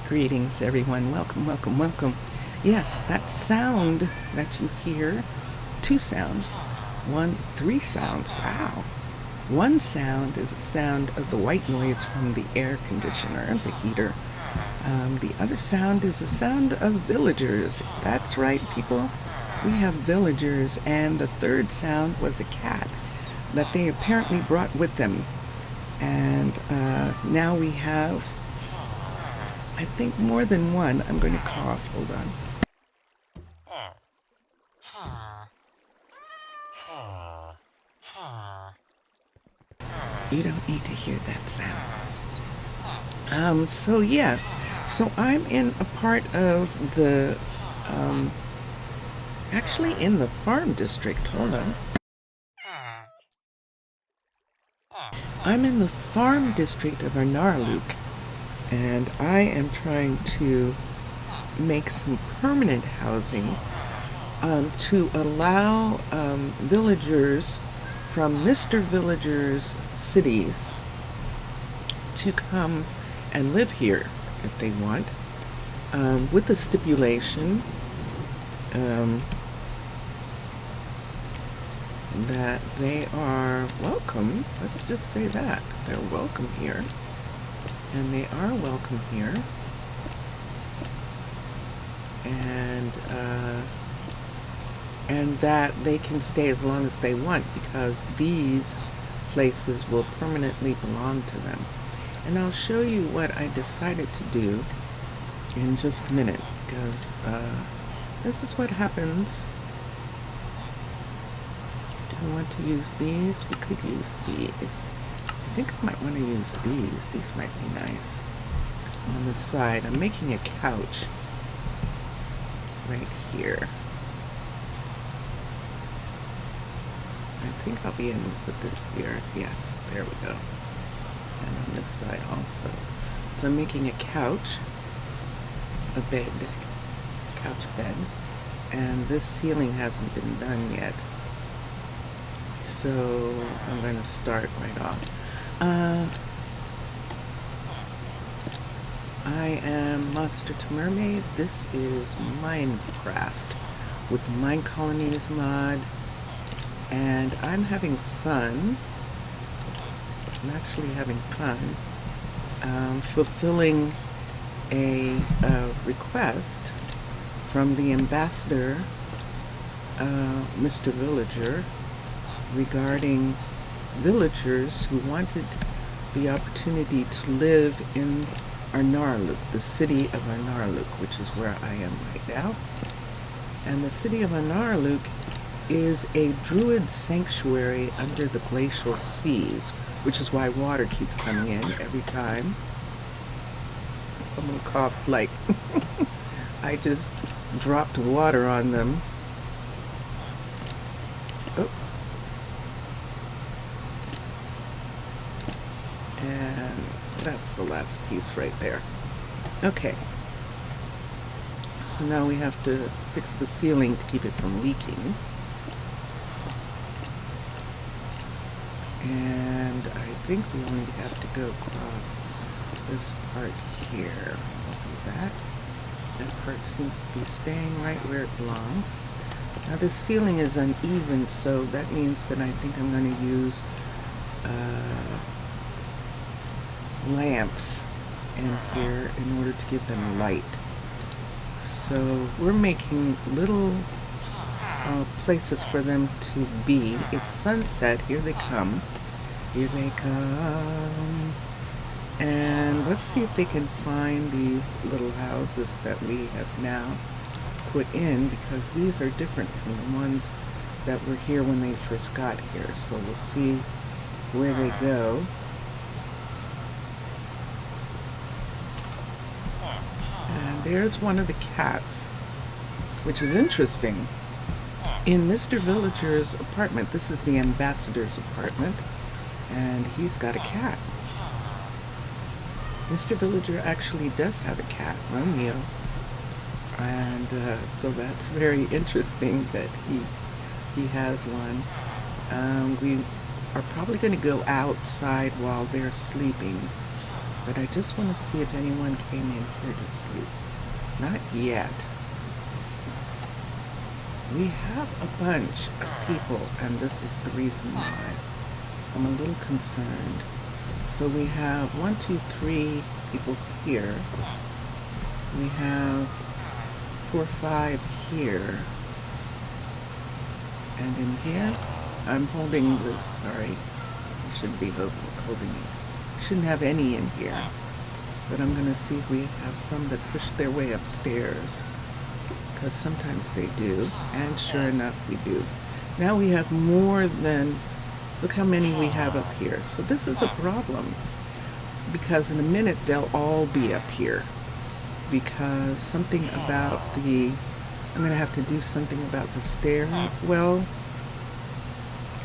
Greetings, everyone. Welcome, welcome, welcome. Yes, that sound that you hear, three sounds. Wow. One sound is the sound of the white noise from the air conditioner, the heater. The other sound is the sound of villagers. That's right, people. We have villagers, and the third sound was a cat that they apparently brought with them. And now we have, I think, more than one. I'm going to cough. Hold on. You don't need to hear that sound. So I'm in a part of the, actually in the farm district. Hold on. I'm in the farm district of Arnaaluk, and I am trying to make some permanent housing to allow villagers from Mr. Villagers' cities to come and live here if they want, with the stipulation that they are welcome. Let's just say that they're welcome here, and they are welcome here, and that they can stay as long as they want, because these places will permanently belong to them. And I'll show you what I decided to do in just a minute, because this is what happens. Do we want to use these? We could use these. I think I might want to use these. These might be nice. On the side, I'm making a couch right here. I think I'll be able to put this here. Yes, there we go. And on this side also. So I'm making a couch, a bed, couch bed, and this ceiling hasn't been done yet. So I'm going to start right off. I am Monster to Mermaid. This is Minecraft with the Minecolonies mod, and I'm having fun. I'm actually having fun fulfilling a request from the ambassador, Mr. Villager, regarding villagers who wanted the opportunity to live in Arnaaluk, the city of Arnaaluk, which is where I am right now. And the city of Arnaaluk is a druid sanctuary under the glacial seas, which is why water keeps coming in every time. I'm gonna cough like I just dropped water on them. Oh. And that's the last piece right there. Okay. So now we have to fix the ceiling to keep it from leaking. And I think we only have to go across this part here. We'll do that. That part seems to be staying right where it belongs. Now this ceiling is uneven, so that means that I think I'm going to use lamps in here in order to give them light. So we're making little places for them to be. It's sunset. Here they come. Here they come. And let's see if they can find these little houses that we have now put in, because these are different from the ones that were here when they first got here. So we'll see where they go. And there's one of the cats, which is interesting. In Mr. Villager's apartment, this is the ambassador's apartment, and he's got a cat. Mr. Villager actually does have a cat, Romeo, and so that's very interesting that he has one. We are probably going to go outside while they're sleeping. But I just want to see if anyone came in here to sleep. Not yet. We have a bunch of people, and this is the reason why I'm a little concerned. So we have 1, 2, 3 people here. We have 4, 5 here. And in here, I'm holding this, sorry. I shouldn't be holding it. Shouldn't have any in here. But I'm gonna see if we have some that push their way upstairs. Because sometimes they do, and sure enough we do. Now we have more than, look how many we have up here. So this is a problem, because in a minute they'll all be up here, because something about I'm going to have to do something about the stairwell.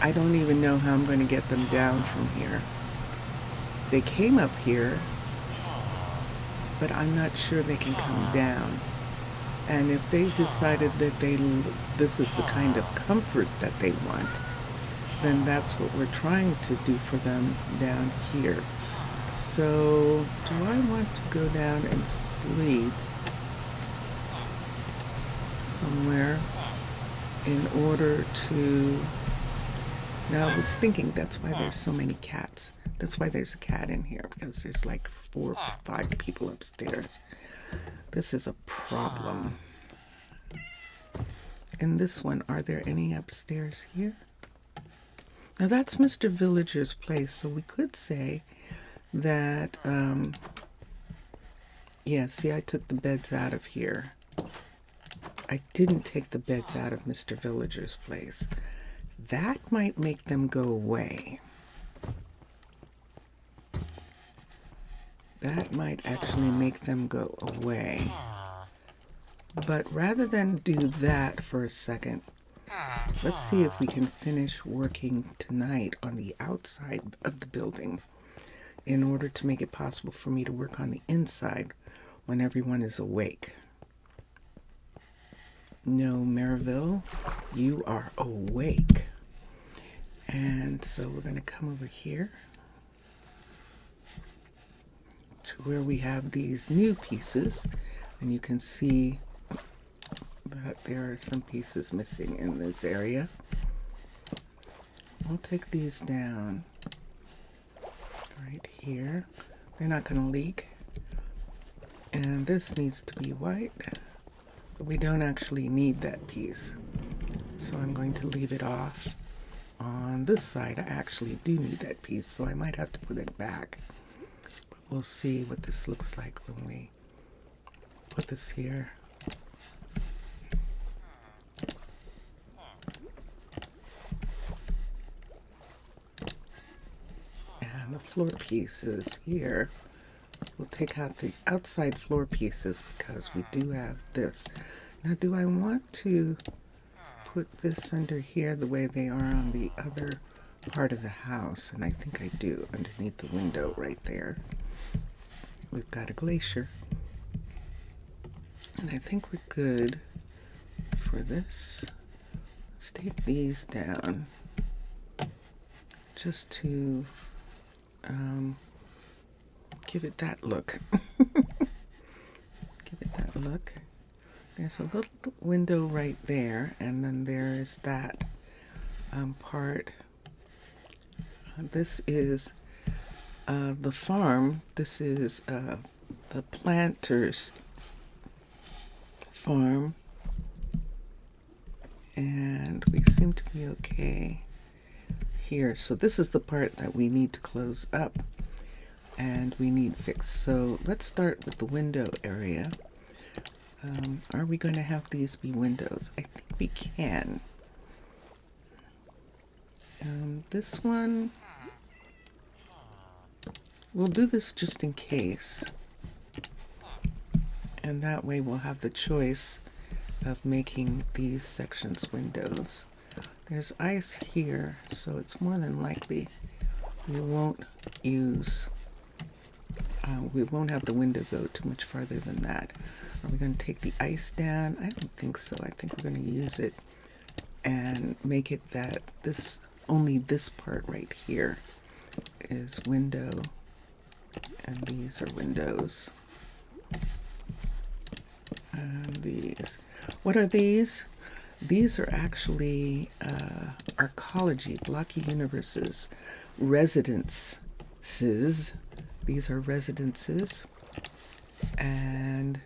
I don't even know how I'm going to get them down from here. They came up here, but I'm not sure they can come down. And if they've decided that this is the kind of comfort that they want, then that's what we're trying to do for them down here. So, do I want to go down and sleep somewhere in order to... Now, I was thinking that's why there's so many cats. That's why there's a cat in here, because there's like 4 or 5 people upstairs. This is a problem. In this one, are there any upstairs here? Now that's Mr. Villager's place, so we could say that, yeah, see, I took the beds out of here. I didn't take the beds out of Mr. Villager's place. That might make them go away. That might actually make them go away. But rather than do that for a second, let's see if we can finish working tonight on the outside of the building in order to make it possible for me to work on the inside when everyone is awake. No, Maryville, you are awake. And so we're going to come over here to where we have these new pieces, and you can see that there are some pieces missing in this area. We'll take these down right here. They're not going to leak. And this needs to be white, but we don't actually need that piece. So I'm going to leave it off. On this side, I actually do need that piece, so I might have to put it back. But we'll see what this looks like when we put this here. And the floor pieces here, we'll take out the outside floor pieces because we do have this. Now, do I want to put this under here the way they are on the other part of the house? And I think I do, underneath the window right there. We've got a glacier. And I think we're good for this. Let's take these down just to give it that look. Give it that look. There's a little window right there, and then there's that part. This is the farm. This is the planter's farm, and we seem to be okay here. So this is the part that we need to close up and we need fixed. So let's start with the window area. Are we going to have these be windows? I think we can. This one, we'll do this just in case. And that way we'll have the choice of making these sections windows. There's ice here, so it's more than likely we won't use, we won't have the window go too much farther than that. Are we going to take the ice down? I don't think so. I think we're going to use it and make it that only this part right here is window And these are windows. And these. What are these? These are actually Arcology, Blocky Universe's residences. These are residences. And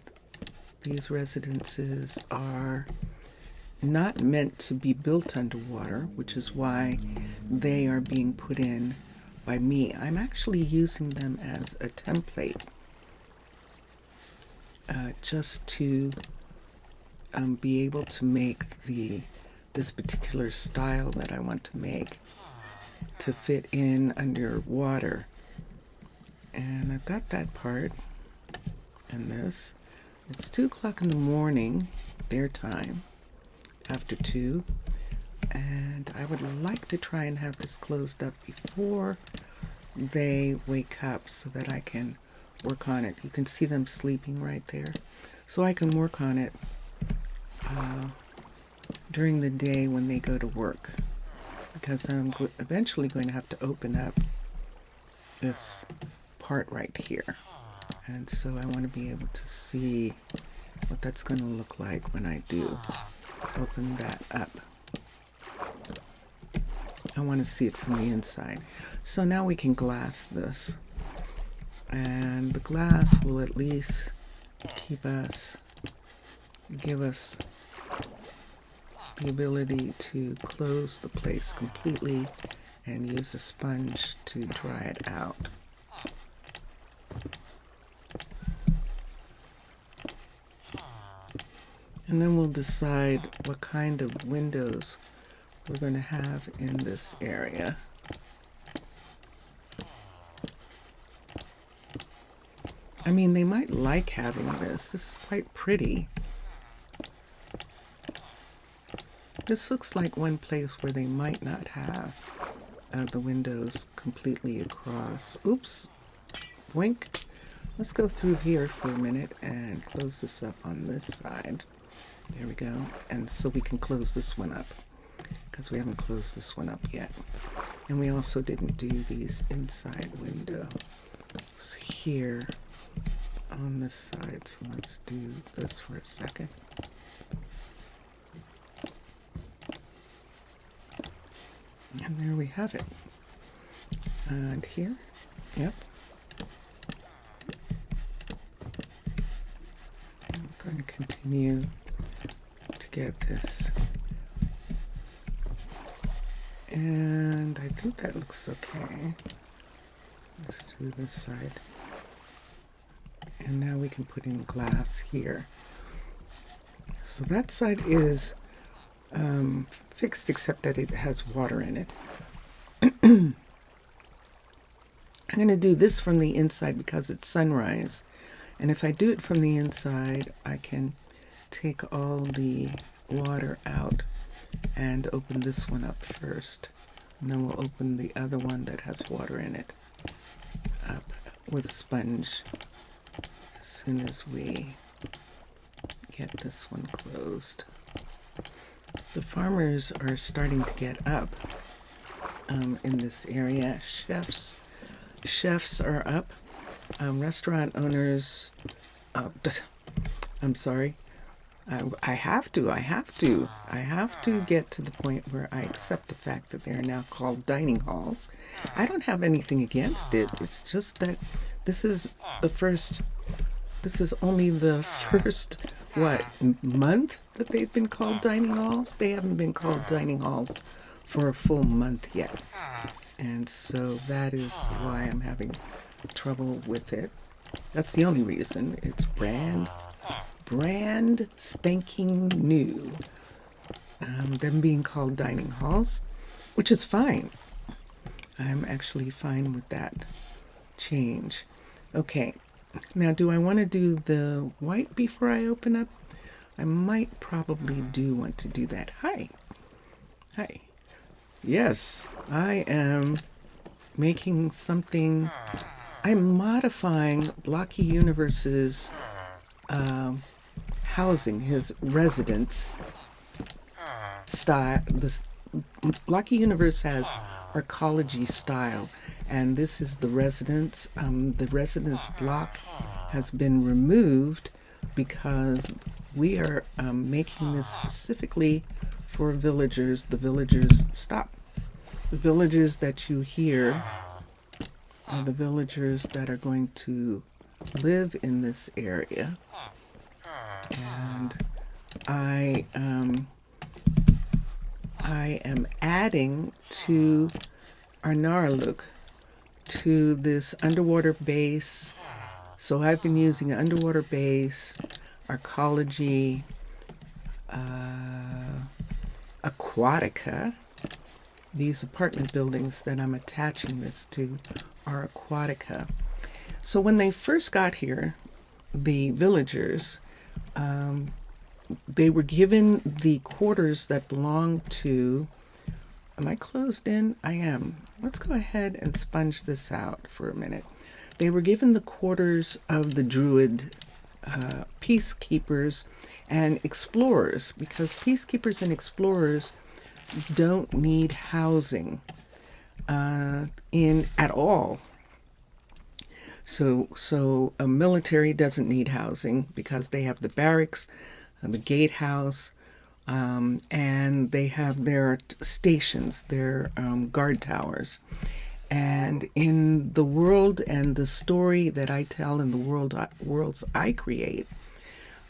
these residences are not meant to be built underwater, which is why they are being put in by me. I'm actually using them as a template just to be able to make this particular style that I want to make to fit in underwater. And I've got that part and this. It's 2 o'clock in the morning, their time, after 2. And I would like to try and have this closed up before they wake up so that I can work on it. You can see them sleeping right there. So I can work on it during the day when they go to work, because I'm eventually going to have to open up this part right here. And so I want to be able to see what that's going to look like when I do open that up. I want to see it from the inside. So now we can glass this. And the glass will at least give us the ability to close the place completely and use a sponge to dry it out. And then we'll decide what kind of windows we're going to have in this area. I mean, they might like having this. This is quite pretty. This looks like one place where they might not have the windows completely across. Oops. Wink. Let's go through here for a minute and close this up on this side. There we go. And so we can close this one up, because we haven't closed this one up yet. And we also didn't do these inside windows here on this side. So let's do this for a second. And there we have it. And here, yep. I'm going to continue to get this. And I think that looks okay. Let's do this side. And now we can put in glass here. So that side is fixed, except that it has water in it. I'm going to do this from the inside because it's sunrise. And if I do it from the inside, I can take all the water out and open this one up first. And then we'll open the other one that has water in it up with a sponge as soon as we get this one closed. The farmers are starting to get up in this area. Chefs are up. Restaurant owners, I'm sorry. I have to get to the point where I accept the fact that they are now called dining halls. I don't have anything against it. It's just that this is only the first, month that they've been called dining halls? They haven't been called dining halls for a full month yet. And so that is why I'm having trouble with it. That's the only reason. It's brand spanking new. Them being called dining halls, which is fine. I'm actually fine with that change. Okay, now do I want to do the white before I open up? I might probably do want to do that. Hi. Yes, I am making something. I'm modifying Blocky Universe's housing, his residence style. This Blocky Universe has Arcology style, and this is the residence. The residence block has been removed because we are making this specifically for villagers. The villagers, stop. The villagers that you hear are the villagers that are going to live in this area. And I am adding to Arnaaluk, to this underwater base. So I've been using an underwater base, Arcology, Aquatica. These apartment buildings that I'm attaching this to are Aquatica. So when they first got here, the villagers, they were given the quarters that belonged to, am I closed in? I am. Let's go ahead and sponge this out for a minute. They were given the quarters of the Druid peacekeepers and explorers, because peacekeepers and explorers don't need housing in at all. So a military doesn't need housing because they have the barracks, the gatehouse, and they have their stations, their guard towers. And in the world and the story that I tell in the worlds I create,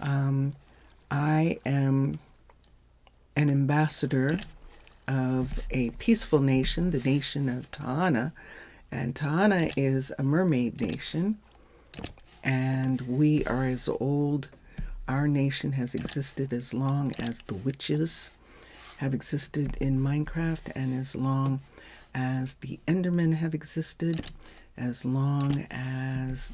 I am an ambassador of a peaceful nation, the nation of Tahana. And Tahana is a mermaid nation, and we are as old. Our nation has existed as long as the witches have existed in Minecraft, and as long as the Endermen have existed, as long as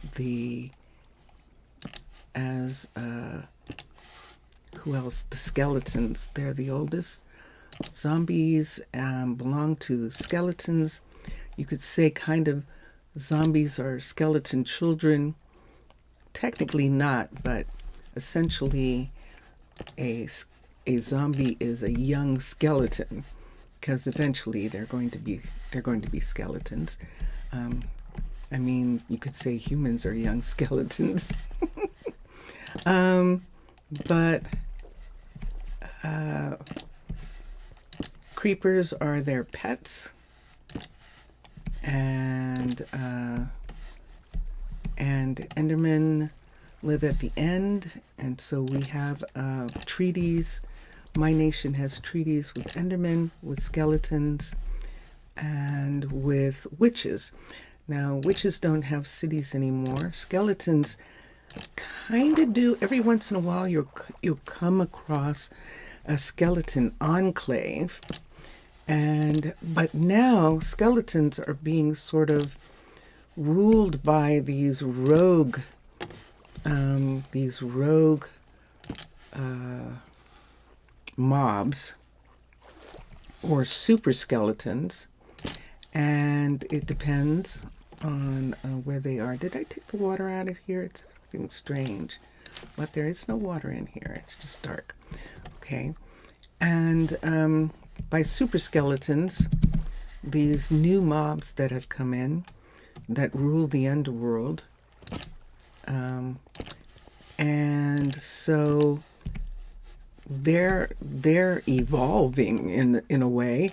who else? The skeletons. They're the oldest. Zombies belong to skeletons. You could say kind of zombies are skeleton children. Technically not, but essentially a zombie is a young skeleton, because eventually they're going to be skeletons. I mean, you could say humans are young skeletons. But creepers are their pets. And Endermen live at the end, and so we have treaties. My nation has treaties with Endermen, with skeletons, and with witches. Now, witches don't have cities anymore. Skeletons kind of do. Every once in a while, you'll come across a skeleton enclave. But now skeletons are being sort of ruled by these rogue mobs or super skeletons, and it depends on where they are. Did I take the water out of here? It's acting strange, but there is no water in here. It's just dark. Okay, and by super skeletons, these new mobs that have come in that rule the underworld, and so they're evolving in a way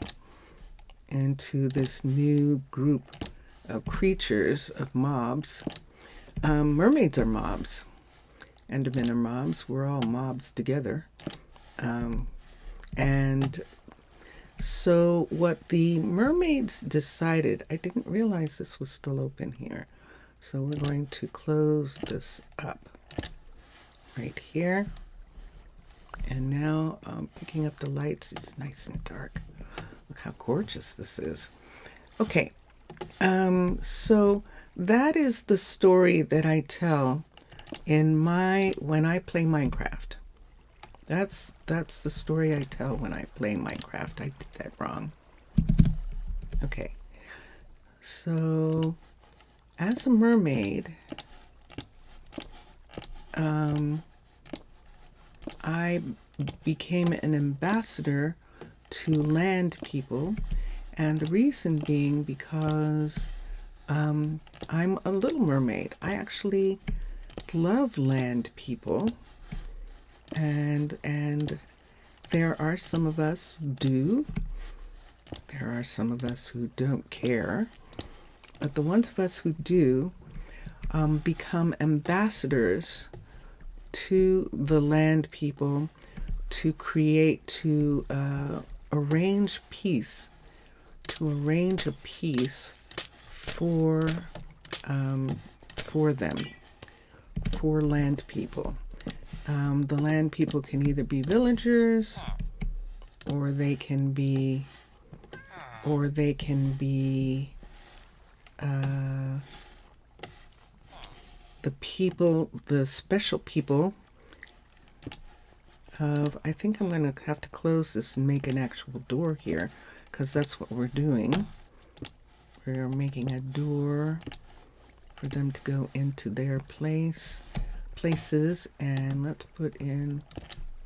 into this new group of creatures, of mobs. Mermaids are mobs. Endermen are mobs. We're all mobs together. And so what the mermaids decided, I didn't realize this was still open here. So we're going to close this up right here. And now picking up the lights, it's nice and dark. Look how gorgeous this is. Okay, so that is the story that I tell when I play Minecraft. That's the story I tell when I play Minecraft. I did that wrong. Okay, so as a mermaid, I became an ambassador to land people, and the reason being because I'm a little mermaid. I actually love land people, and there are some of us who do. There are some of us who don't care. But the ones of us who do become ambassadors to the land people to create, to arrange peace, to arrange a peace for them, for land people. The land people can either be villagers, or they can be the people, the special people of, I think I'm going to have to close this and make an actual door here, because that's what we're doing. We're making a door for them to go into their places, and let's put in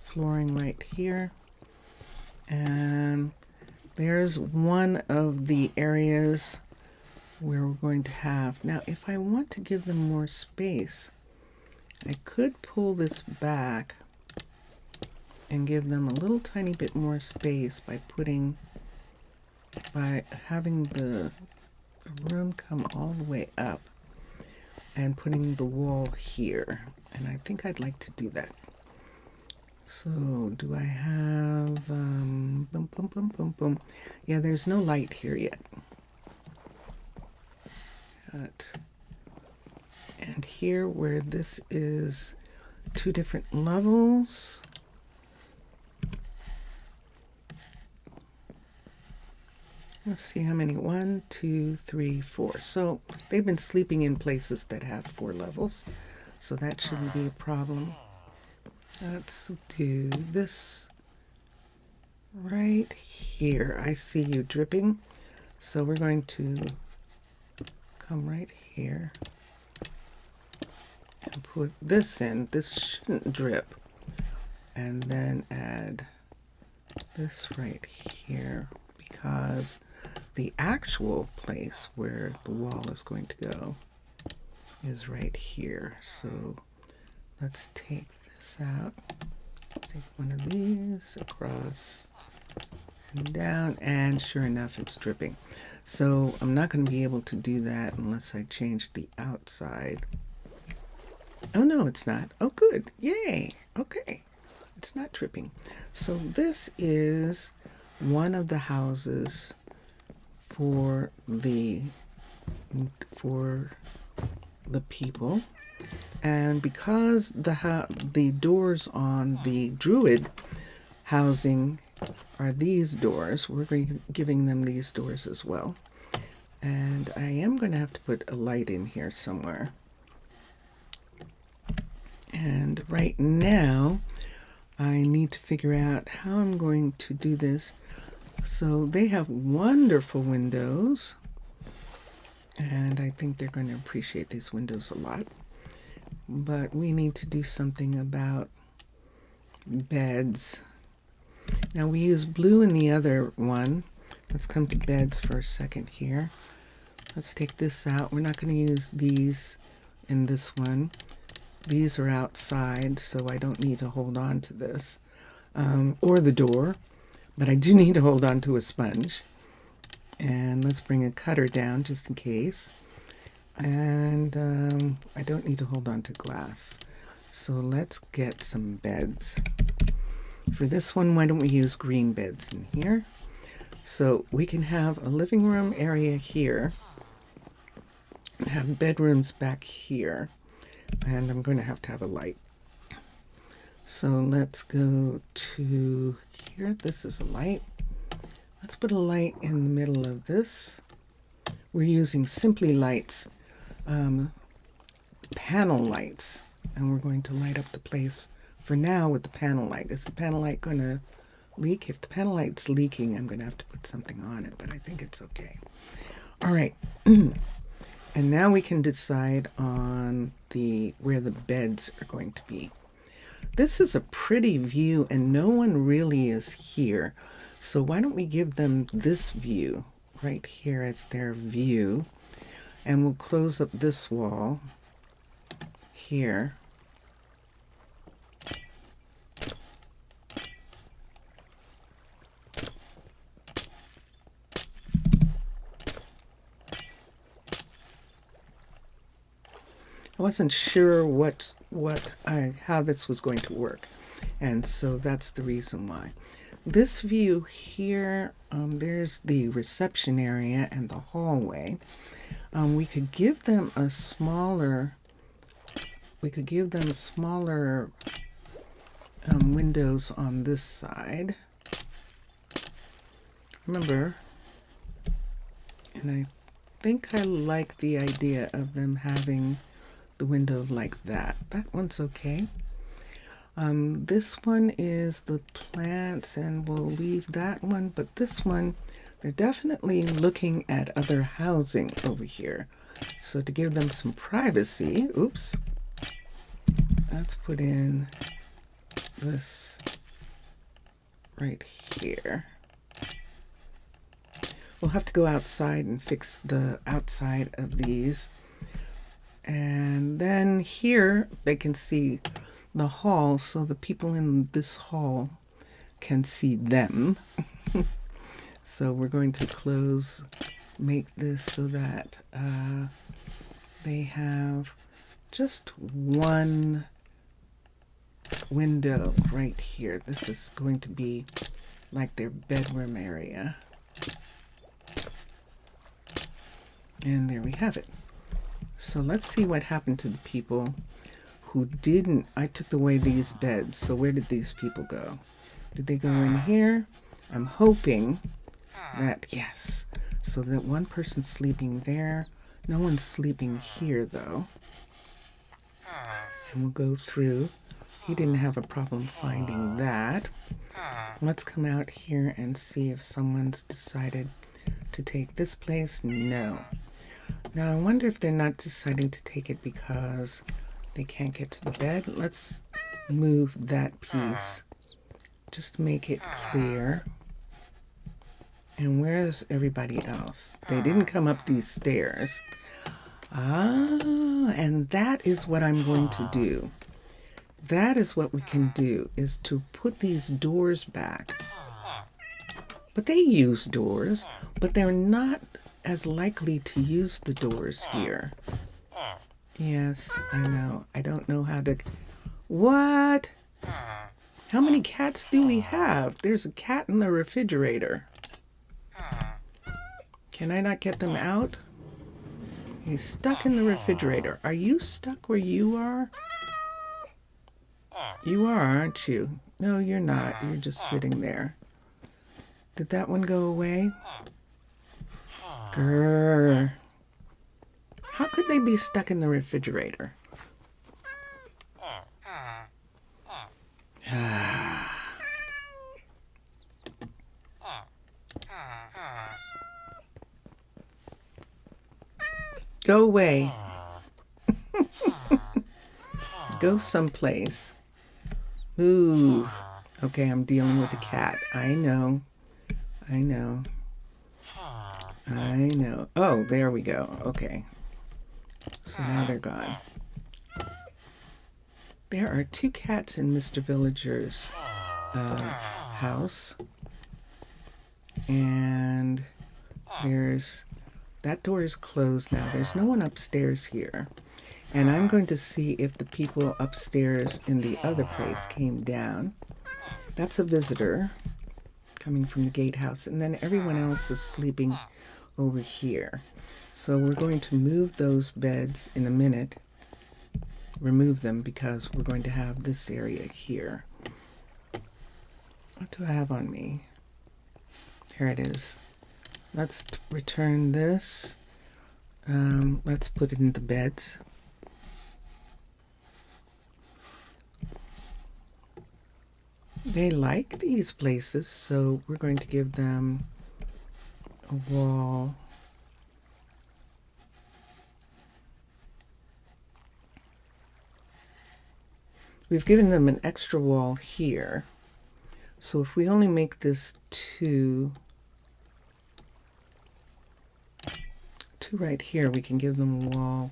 flooring right here. And there's one of the areas where we're going to have, now if I want to give them more space, I could pull this back and give them a little tiny bit more space by having the room come all the way up and putting the wall here. And I think I'd like to do that. So do I have, boom, boom, boom, boom, boom. Yeah, there's no light here yet. And here where this is 2 different levels, let's see how many, 1, 2, 3, 4. So they've been sleeping in places that have 4 levels, so that shouldn't be a problem. Let's do this right here. I see you dripping, so we're going to come right here and put this in. This shouldn't drip. And then add this right here, because the actual place where the wall is going to go is right here. So let's take this out. Take one of these across and down, and sure enough, it's dripping. So I'm not going to be able to do that unless I change the outside. Oh no, it's not. Oh good, yay, okay. It's not dripping. So this is one of the houses for the people, and because the doors on the Druid housing are these doors, we're giving them these doors as well. And I am going to have to put a light in here somewhere. And right now I need to figure out how I'm going to do this. So they have wonderful windows, and I think they're going to appreciate these windows a lot. But we need to do something about beds. Now we use blue in the other one. Let's come to beds for a second here. Let's take this out. We're not going to use these in this one. These are outside, so I don't need to hold on to this or the door, but I do need to hold on to a sponge. And let's bring a cutter down just in case. And I don't need to hold on to glass. So let's get some beds. For this one, why don't we use green beds in here? So we can have a living room area here, and have bedrooms back here. And I'm going to have a light. So let's go to here. This is a light. Let's put a light in the middle of this. We're using Simply Lights panel lights, and we're going to light up the place for now with the panel light. Is the panel light going to leak? If the panel light's leaking, I'm going to have to put something on it, but I think it's okay. All right. And now we can decide on where the beds are going to be. This is a pretty view, and no one really is here. So why don't we give them this view right here as their view, And we'll close up this wall here. I wasn't sure how this was going to work, and so that's the reason why. This view here, there's the reception area and the hallway. We could give them a smaller. Windows on this side. Remember, and I think I like the idea of them having the window like that. That one's okay. This one is the plants, and we'll leave that one, but this one, they're definitely looking at other housing over here. So to give them some privacy, oops, let's put in this right here. We'll have to go outside and fix the outside of these. And then here they can see the hall, so the people in this hall can see them. So we're going to make this so that they have just one window right here. This is going to be like their bedroom area. And there we have it. So let's see what happened to the people who didn't. I took away these beds. So where did these people go? Did they go in here? I'm hoping that, yes. So that one person's sleeping there. No one's sleeping here though. And we'll go through. He didn't have a problem finding that. Let's come out here and see if someone's decided to take this place. No. Now I wonder if they're not deciding to take it because they can't get to the bed. Let's move that piece just to make it clear. And where's everybody else? They didn't come up these stairs. Ah, and that is what I'm going to do. That is what we can do, is to put these doors back. But they use doors, but they're not as likely to use the doors here. Yes, I know. I don't know how to... What? How many cats do we have? There's a cat in the refrigerator. Can I not get them out? He's stuck in the refrigerator. Are you stuck where you are? You are, aren't you? No, you're not. You're just sitting there. Did that one go away? Grrr. How could they be stuck in the refrigerator? Go away. Go someplace. Move. Okay, I'm dealing with a cat. I know. I know. I know. Oh, there we go. Okay. So now they're gone. There are 2 cats in Mr. Villager's house. And that door is closed now. There's no one upstairs here. And I'm going to see if the people upstairs in the other place came down. That's a visitor coming from the gatehouse. And then everyone else is sleeping over here. So we're going to move those beds in a minute. Remove them because we're going to have this area here. What do I have on me? Here it is. Let's return this. Let's put it in the beds. They like these places, so we're going to give them a wall. We've given them an extra wall here. So if we only make this 2 two right here. We can give them a wall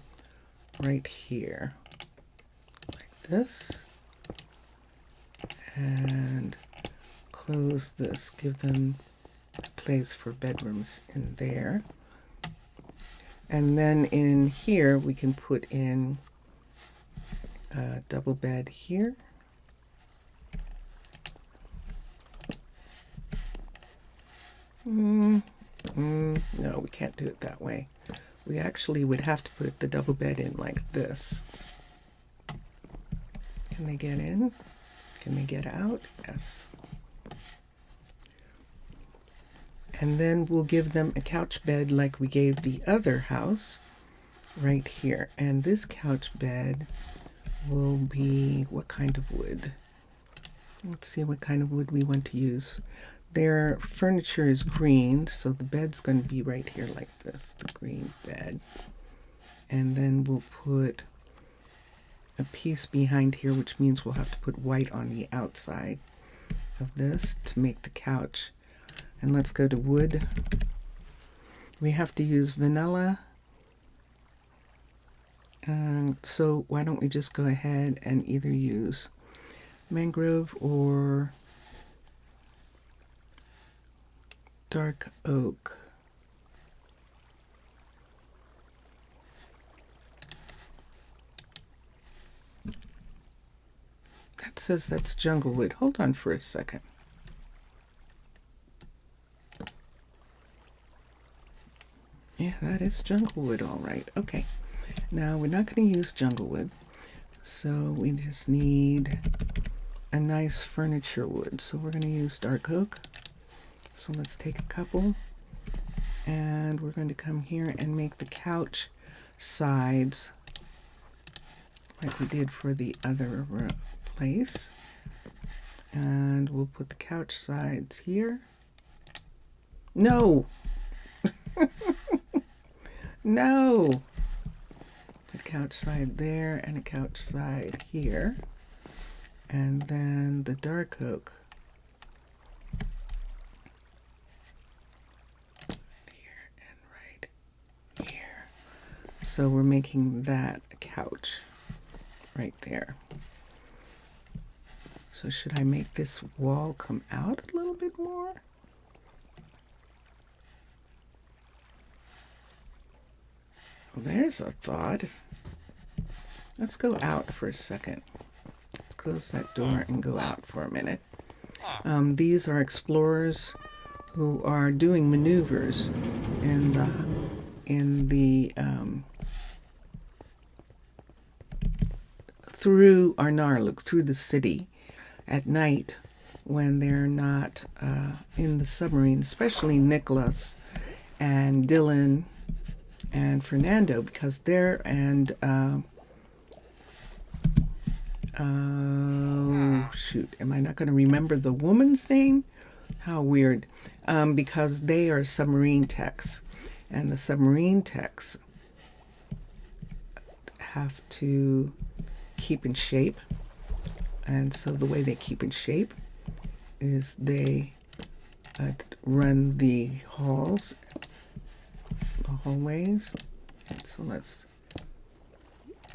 right here, like this, and close this, give them a place for bedrooms in there. And then in here we can put in a double bed here. No, we can't do it that way. We actually would have to put the double bed in like this. Can they get in? Can they get out? Yes. And then we'll give them a couch bed like we gave the other house right here. And this couch bed will be what kind of wood? Let's see what kind of wood we want to use. Their furniture is green, so the bed's going to be right here like this, the green bed. And then we'll put a piece behind here, which means we'll have to put white on the outside of this to make the couch. And let's go to wood. We have to use vanilla. So why don't we just go ahead and either use mangrove or dark oak. That says that's jungle wood. Hold on for a second. Yeah, that is jungle wood, all right. Okay, now we're not going to use jungle wood, so we just need a nice furniture wood. So we're going to use dark oak. So let's take a couple, and we're going to come here and make the couch sides like we did for the other place. And we'll put the couch sides here. No! No! A couch side there and a couch side here. And then the dark oak here and right here. So we're making that a couch right there. So should I make this wall come out a little bit more? Well, there's a thought. Let's go out for a second. Let's close that door and go out for a minute. These are explorers who are doing maneuvers through Arnaaluk, through the city at night when they're not in the submarine, especially Nicholas and Dylan and Fernando, because they're oh shoot, am I not going to remember the woman's name? How weird. Because they are submarine techs, and the submarine techs have to keep in shape, and so the way they keep in shape is they run the halls, the hallways. So let's,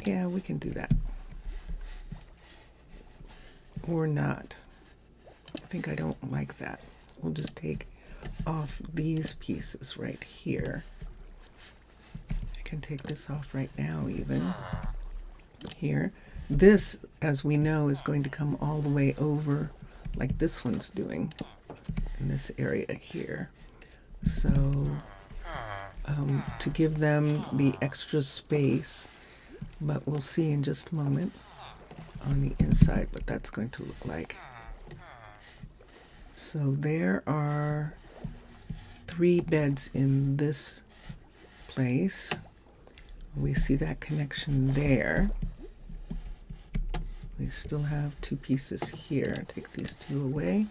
yeah, we can do that. Or not. I think I don't like that. We'll just take off these pieces right here. I can take this off right now even. Here. This, as we know, is going to come all the way over like this one's doing in this area here. So to give them the extra space, but we'll see in just a moment on the inside what that's going to look like. So there are 3 beds in this place. We see that connection there. We still have 2 pieces here. Take these 2 away.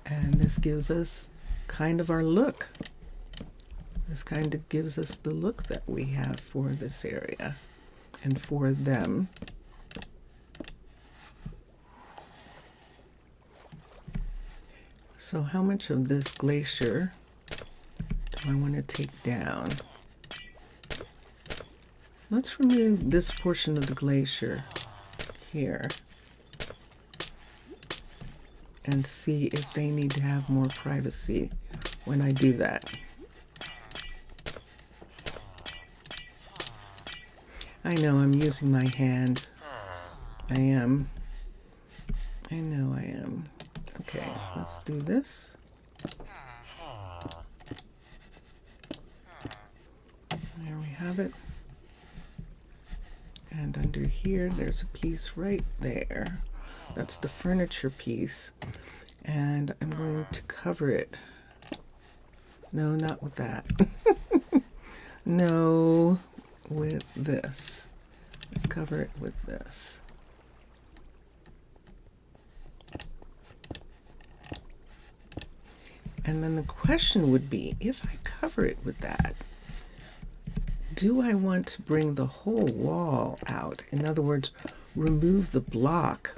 And this gives us kind of our look. This kind of gives us the look that we have for this area and for them. So how much of this glacier do I want to take down? Let's remove this portion of the glacier here and see if they need to have more privacy when I do that. I know I'm using my hand. I am. I know I am. Okay, let's do this. There we have it. And under here, there's a piece right there. That's the furniture piece. And I'm going to cover it. No, not with that. No, with this. Let's cover it with this. And then the question would be, if I cover it with that, do I want to bring the whole wall out? In other words, remove the block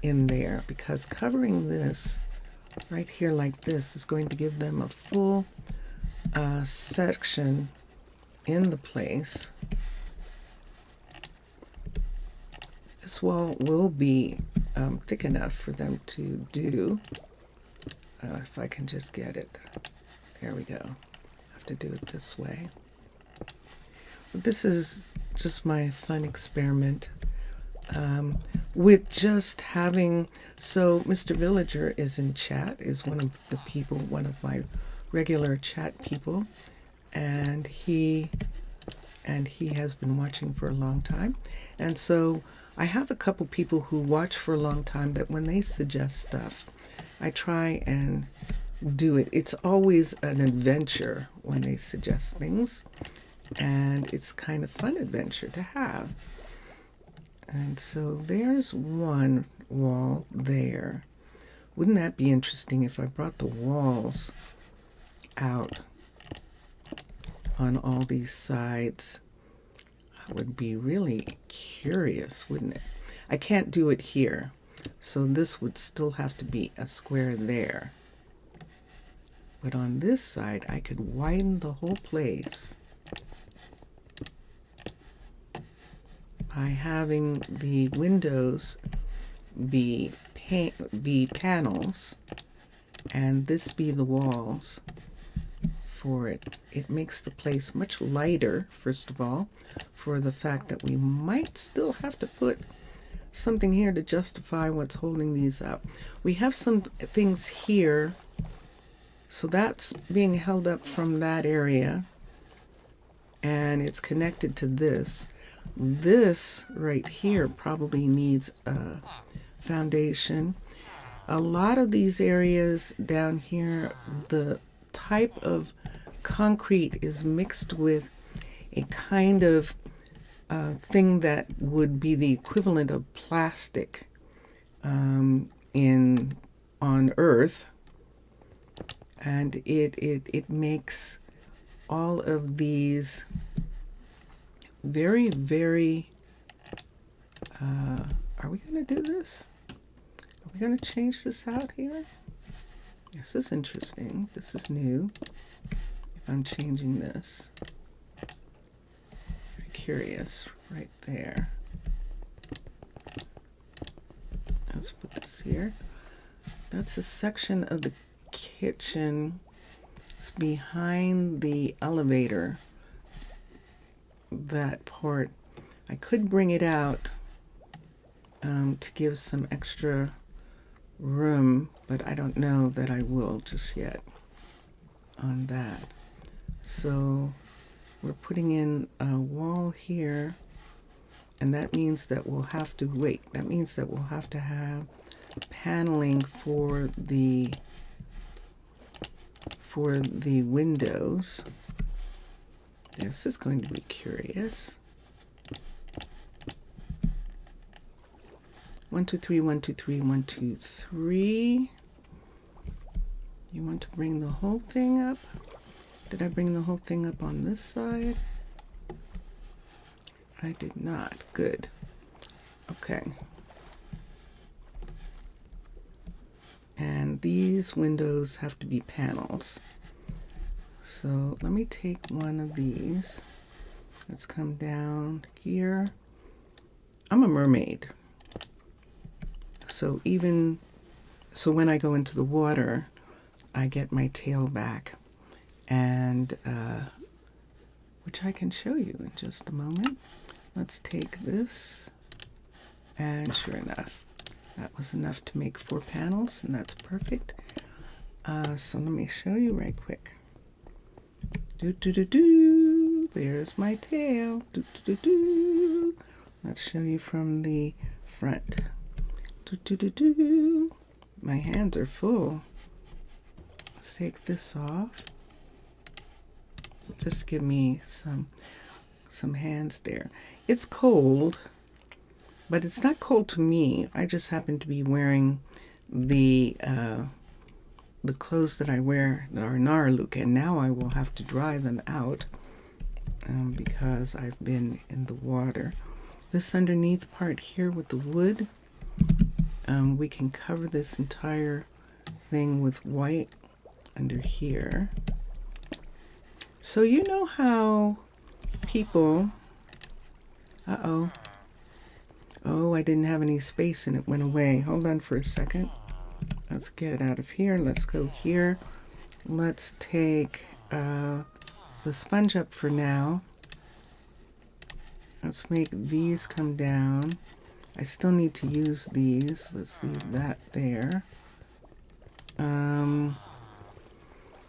in there, because covering this right here like this is going to give them a full section in the place. This wall will be thick enough for them to do. If I can just get it. There we go. I have to do it this way. But this is just my fun experiment with just having, so Mr. Villager is in chat, is one of the people, one of my regular chat people, and he has been watching for a long time. And so I have a couple people who watch for a long time that when they suggest stuff, I try and do it. It's always an adventure when they suggest things, and it's kind of fun adventure to have. And so there's one wall there. Wouldn't that be interesting if I brought the walls out on all these sides? That would be really curious, wouldn't it? I can't do it here, so this would still have to be a square there. But on this side, I could widen the whole place by having the windows be panels and this be the walls for it. It makes the place much lighter, first of all, for the fact that we might still have to put something here to justify what's holding these up. We have some things here, so that's being held up from that area, and it's connected to this. This right here probably needs a foundation. A lot of these areas down here, the type of concrete is mixed with a kind of thing that would be the equivalent of plastic on Earth, and it makes all of these very, very are we going to do this? Are we going to change this out here? This is interesting. This is new. If I'm changing this, very curious. Right there. Let's put this here. That's a section of the kitchen. It's behind the elevator. That part, I could bring it out to give some extra room, but I don't know that I will just yet on that. So we're putting in a wall here, and that means that we'll have to wait. That means that we'll have to have paneling for the windows. This is going to be curious. 1, 2, 3, 1, 2, 3, 1, 2, 3. You want to bring the whole thing up? Did I bring the whole thing up on this side? I did not. Good. Okay. And these windows have to be panels. So let me take one of these. Let's come down here. I'm a mermaid. So when I go into the water, I get my tail back, and which I can show you in just a moment. Let's take this, and sure enough, that was enough to make 4 panels, and that's perfect. So let me show you right quick. There's my tail. Let's show you from the front. My hands are full. Let's take this off. Just give me some hands there. It's cold, but it's not cold to me. I just happen to be wearing the clothes that I wear that are Arnaaluk, and now I will have to dry them out because I've been in the water. This underneath part here with the wood, we can cover this entire thing with white under here. So you know how people, oh, I didn't have any space and it went away. Hold on for a second. Let's get it out of here. Let's go here. Let's take the sponge up for now. Let's make these come down. I still need to use these. Let's leave that there.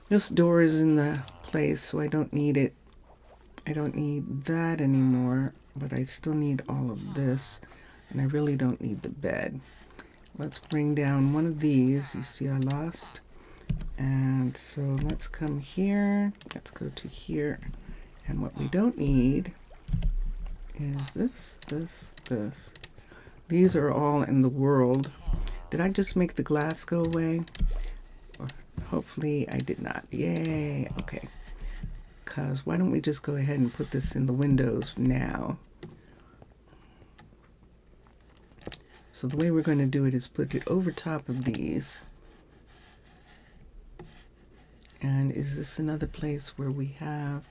This door is in the place, so I don't need it. I don't need that anymore, but I still need all of this, and I really don't need the bed. Let's bring down one of these. You see I lost. And so let's come here. Let's go to here. And what we don't need is this. These are all in the world. Did I just make the glass go away? Or hopefully I did not. Yay. Okay. Because why don't we just go ahead and put this in the windows now? So the way we're going to do it is put it over top of these. And is this another place where we have,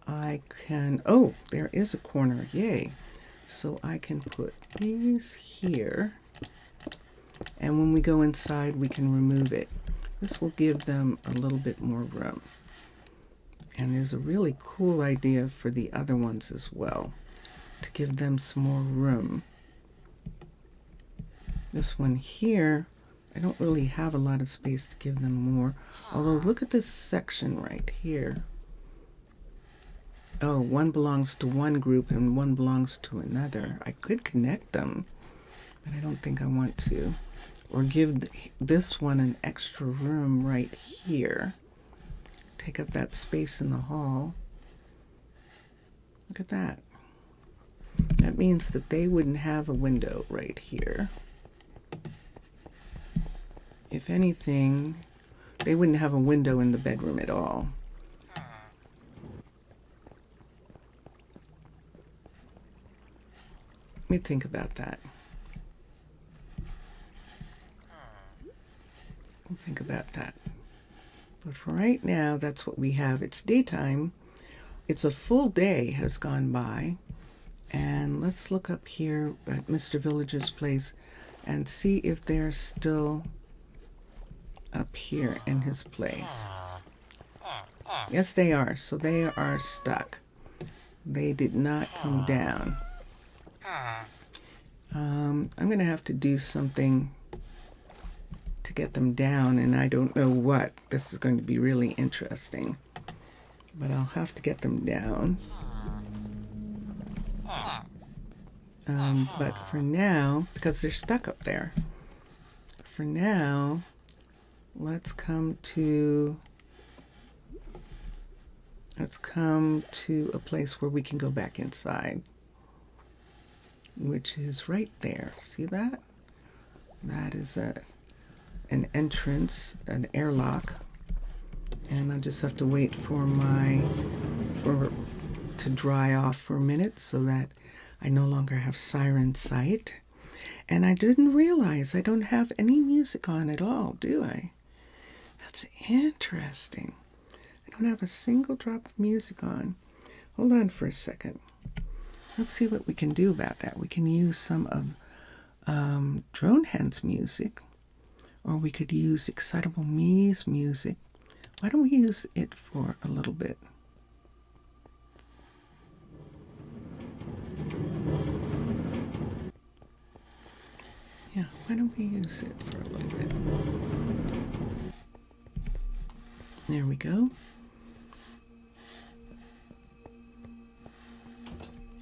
I can, oh, there is a corner, yay. So I can put these here. And when we go inside, we can remove it. This will give them a little bit more room. And there's a really cool idea for the other ones as well, to give them some more room. This one here, I don't really have a lot of space to give them more. Although look at this section right here. Oh, one belongs to one group and one belongs to another. I could connect them, but I don't think I want to. Or give this one an extra room right here. Take up that space in the hall. Look at that. That means that they wouldn't have a window right here. If anything, they wouldn't have a window in the bedroom at all. Let me think about that. We'll think about that. But for right now, that's what we have. It's daytime. It's a full day has gone by. And let's look up here at Mr. Villager's place and see if they're still up here in his place. Yes, they are. So they are stuck. They did not come down. I'm going to have to do something to get them down, and I don't know what. This is going to be really interesting. But I'll have to get them down. But for now, because they're stuck up there, for now, let's come to a place where we can go back inside, which is right there. See that? That is an entrance, an airlock, and I just have to wait for to dry off for a minute so that I no longer have siren sight. And I didn't realize I don't have any music on at all, do I? That's interesting. I don't have a single drop of music on. Hold on for a second. Let's see what we can do about that. We can use some of Drone Hand's music, or we could use Excitable Me's music. Why don't we use it for a little bit? Yeah, why don't we use it for a little bit? There we go.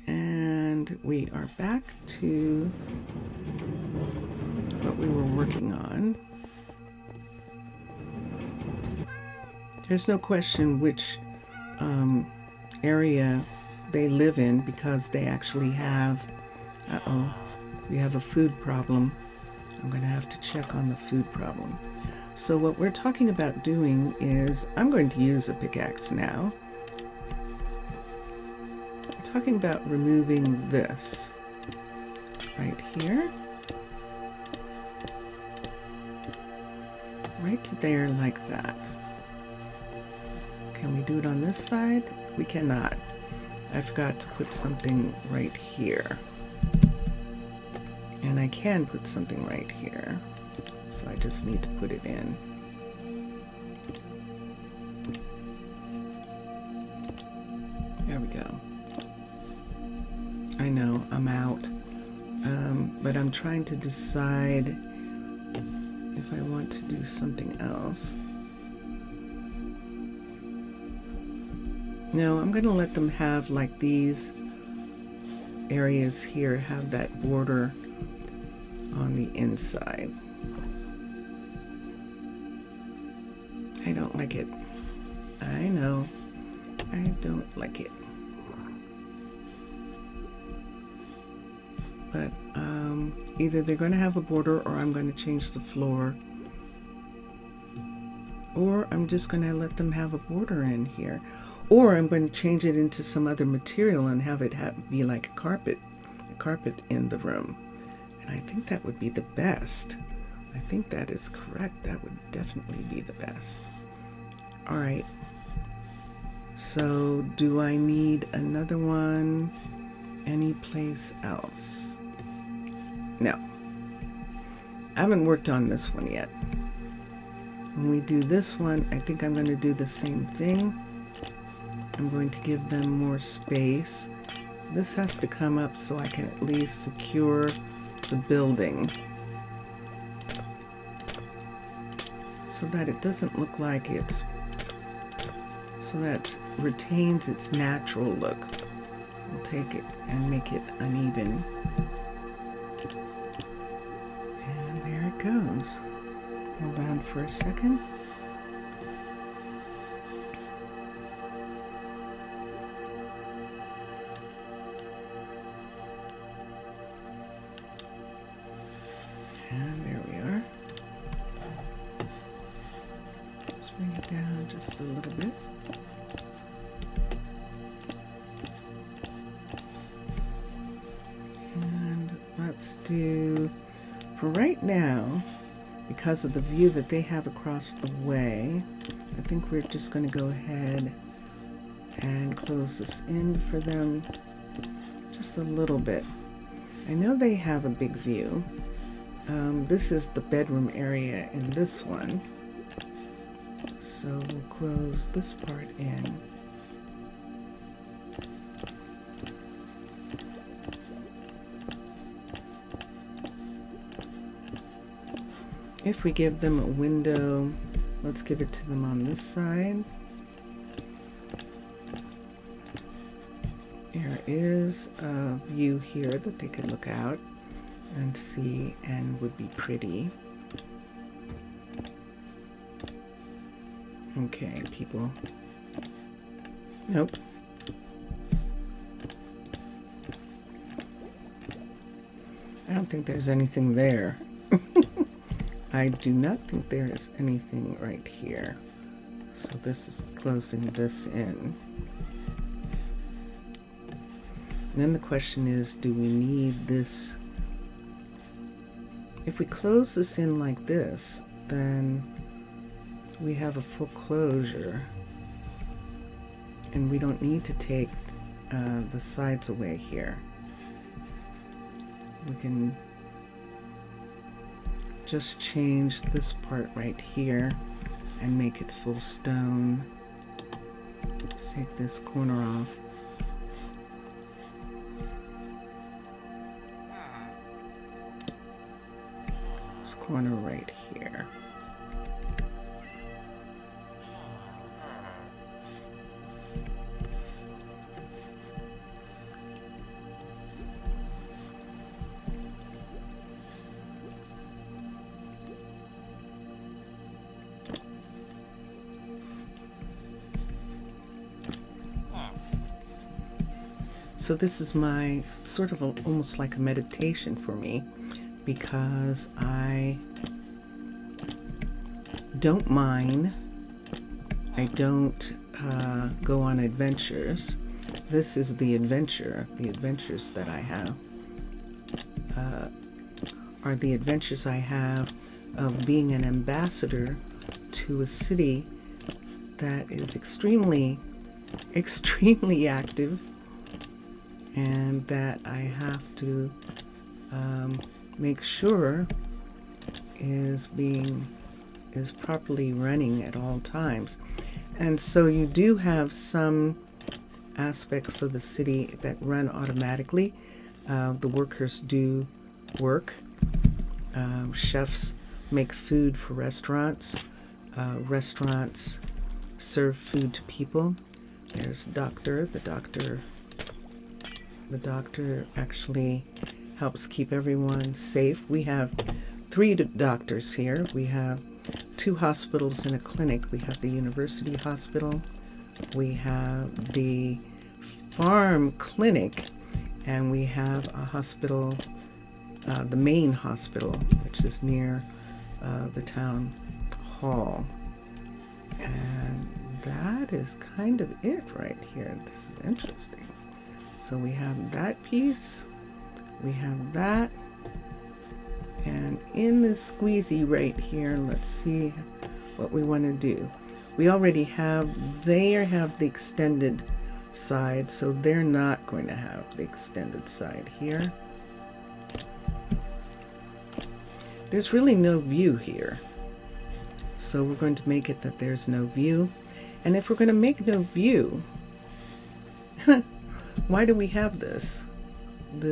And we are back to what we were working on. There's no question which area they live in, because they actually have, we have a food problem. I'm going to have to check on the food problem. So what we're talking about doing is, I'm going to use a pickaxe now. I'm talking about removing this right here. Right to there like that. Can we do it on this side? We cannot. I forgot to put something right here. And I can put something right here. So I just need to put it in. There we go. I know, I'm out. But I'm trying to decide if I want to do something else. No, I'm going to let them have like these areas here, have that border on the inside. I don't like it. I know. I don't like it. But either they're going to have a border, or I'm going to change the floor. Or I'm just going to let them have a border in here. Or I'm going to change it into some other material and have it be like a carpet in the room. And I think that would be the best. I think that is correct. That would definitely be the best. All right. So do I need another one anyplace else? No. I haven't worked on this one yet. When we do this one, I think I'm going to do the same thing. I'm going to give them more space. This has to come up so I can at least secure the building, so that it doesn't look like it's, so that it retains its natural look. We'll take it and make it uneven. And there it goes. Hold on for a second. And there we are. Just bring it down just a little bit. And let's do, for right now, because of the view that they have across the way, I think we're just going to go ahead and close this in for them just a little bit. I know they have a big view. This is the bedroom area in this one. So we'll close this part in. If we give them a window, let's give it to them on this side. There is a view here that they could look out and see and would be pretty. Okay, people. Nope. I don't think there's anything there. I do not think there is anything right here. So this is closing this in. And then the question is, do we need this? If we close this in like this, then we have a full closure. And we don't need to take the sides away here. We can just change this part right here and make it full stone. Take this corner off. This corner right here. So this is my sort of almost like a meditation for me, because I don't mine. I don't go on adventures. This is the adventure. The adventures that I have are the adventures I have of being an ambassador to a city that is extremely active, and that I have to make sure is properly running at all times. And so you do have some aspects of the city that run automatically. The workers do work. Chefs make food for restaurants. Restaurants serve food to people. There's doctor. The doctor actually helps keep everyone safe. We have 3 doctors here. We have 2 hospitals and a clinic. We have the university hospital. We have the farm clinic, and we have a hospital, the main hospital, which is near the town hall. And that is kind of it right here. This is interesting. So we have that piece, we have that, and in this squeezy right here, let's see what we want to do. We already have, they have the extended side, so they're not going to have the extended side here. There's really no view here, so we're going to make it that there's no view. And if we're going to make no view, why do we have this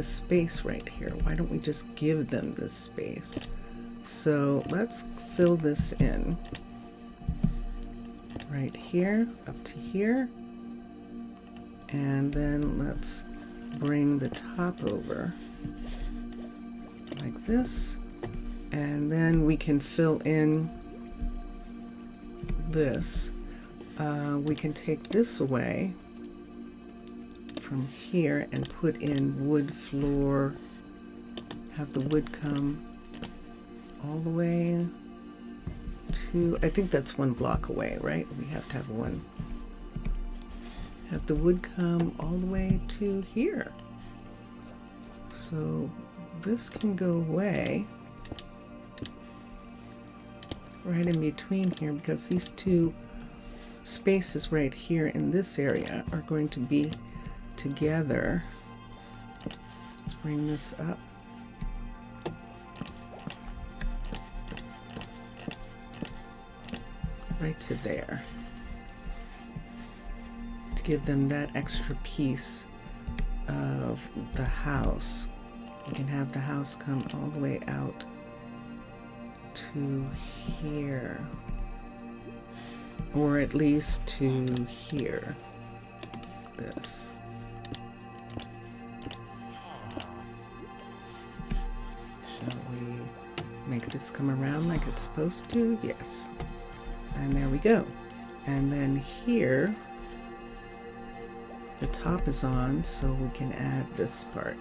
space right here? Why don't we just give them this space? So let's fill this in right here up to here, and then let's bring the top over like this, and then we can fill in this. We can take this away from here and put in wood floor, have the wood come all the way to, I think that's 1 block away, right? We have to have one. Have the wood come all the way to here. So this can go away right in between here, because these 2 spaces right here in this area are going to be together. Let's bring this up. Right to there. To give them that extra piece of the house. You can have the house come all the way out to here. Or at least to here. This. Make this come around like it's supposed to? Yes. And there we go. And then here, the top is on, so we can add this part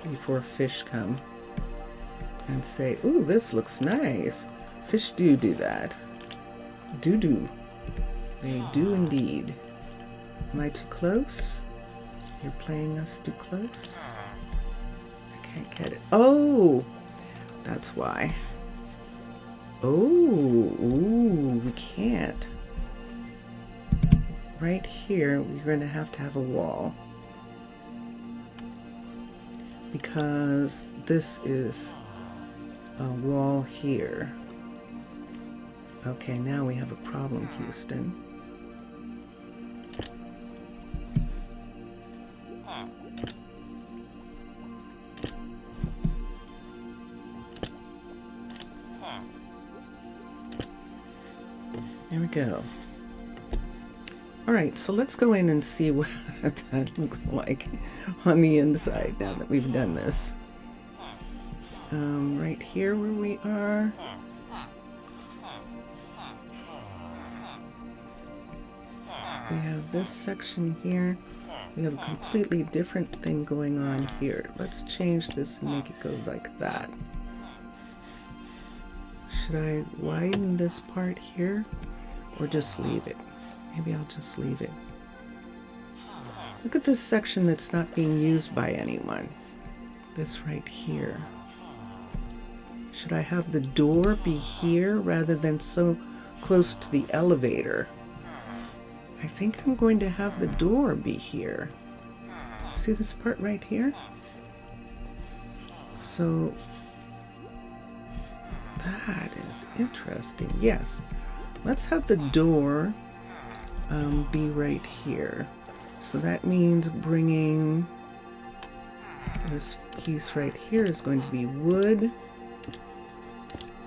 before fish come and say, ooh, this looks nice. Fish do that. Do. They do indeed. Am I too close? You're playing us too close? Can't get it. Oh, that's why. Oh, ooh, we can't. right here, we're going to have a wall, because this is a wall here. Okay, now we have a problem, Houston. There we go. All right, so let's go in and see what that looks like on the inside now that we've done this. Right here where we are. We have this section here. We have a completely different thing going on here. Let's change this and make it go like that. Should I widen this part here or just leave it? Maybe I'll just leave it. Look at this section that's not being used by anyone. This right here. Should I have the door be here rather than so close to the elevator? I think I'm going to have the door be here. See this part right here? So that is interesting. Yes, let's have the door be right here. So that means bringing this piece right here is going to be wood.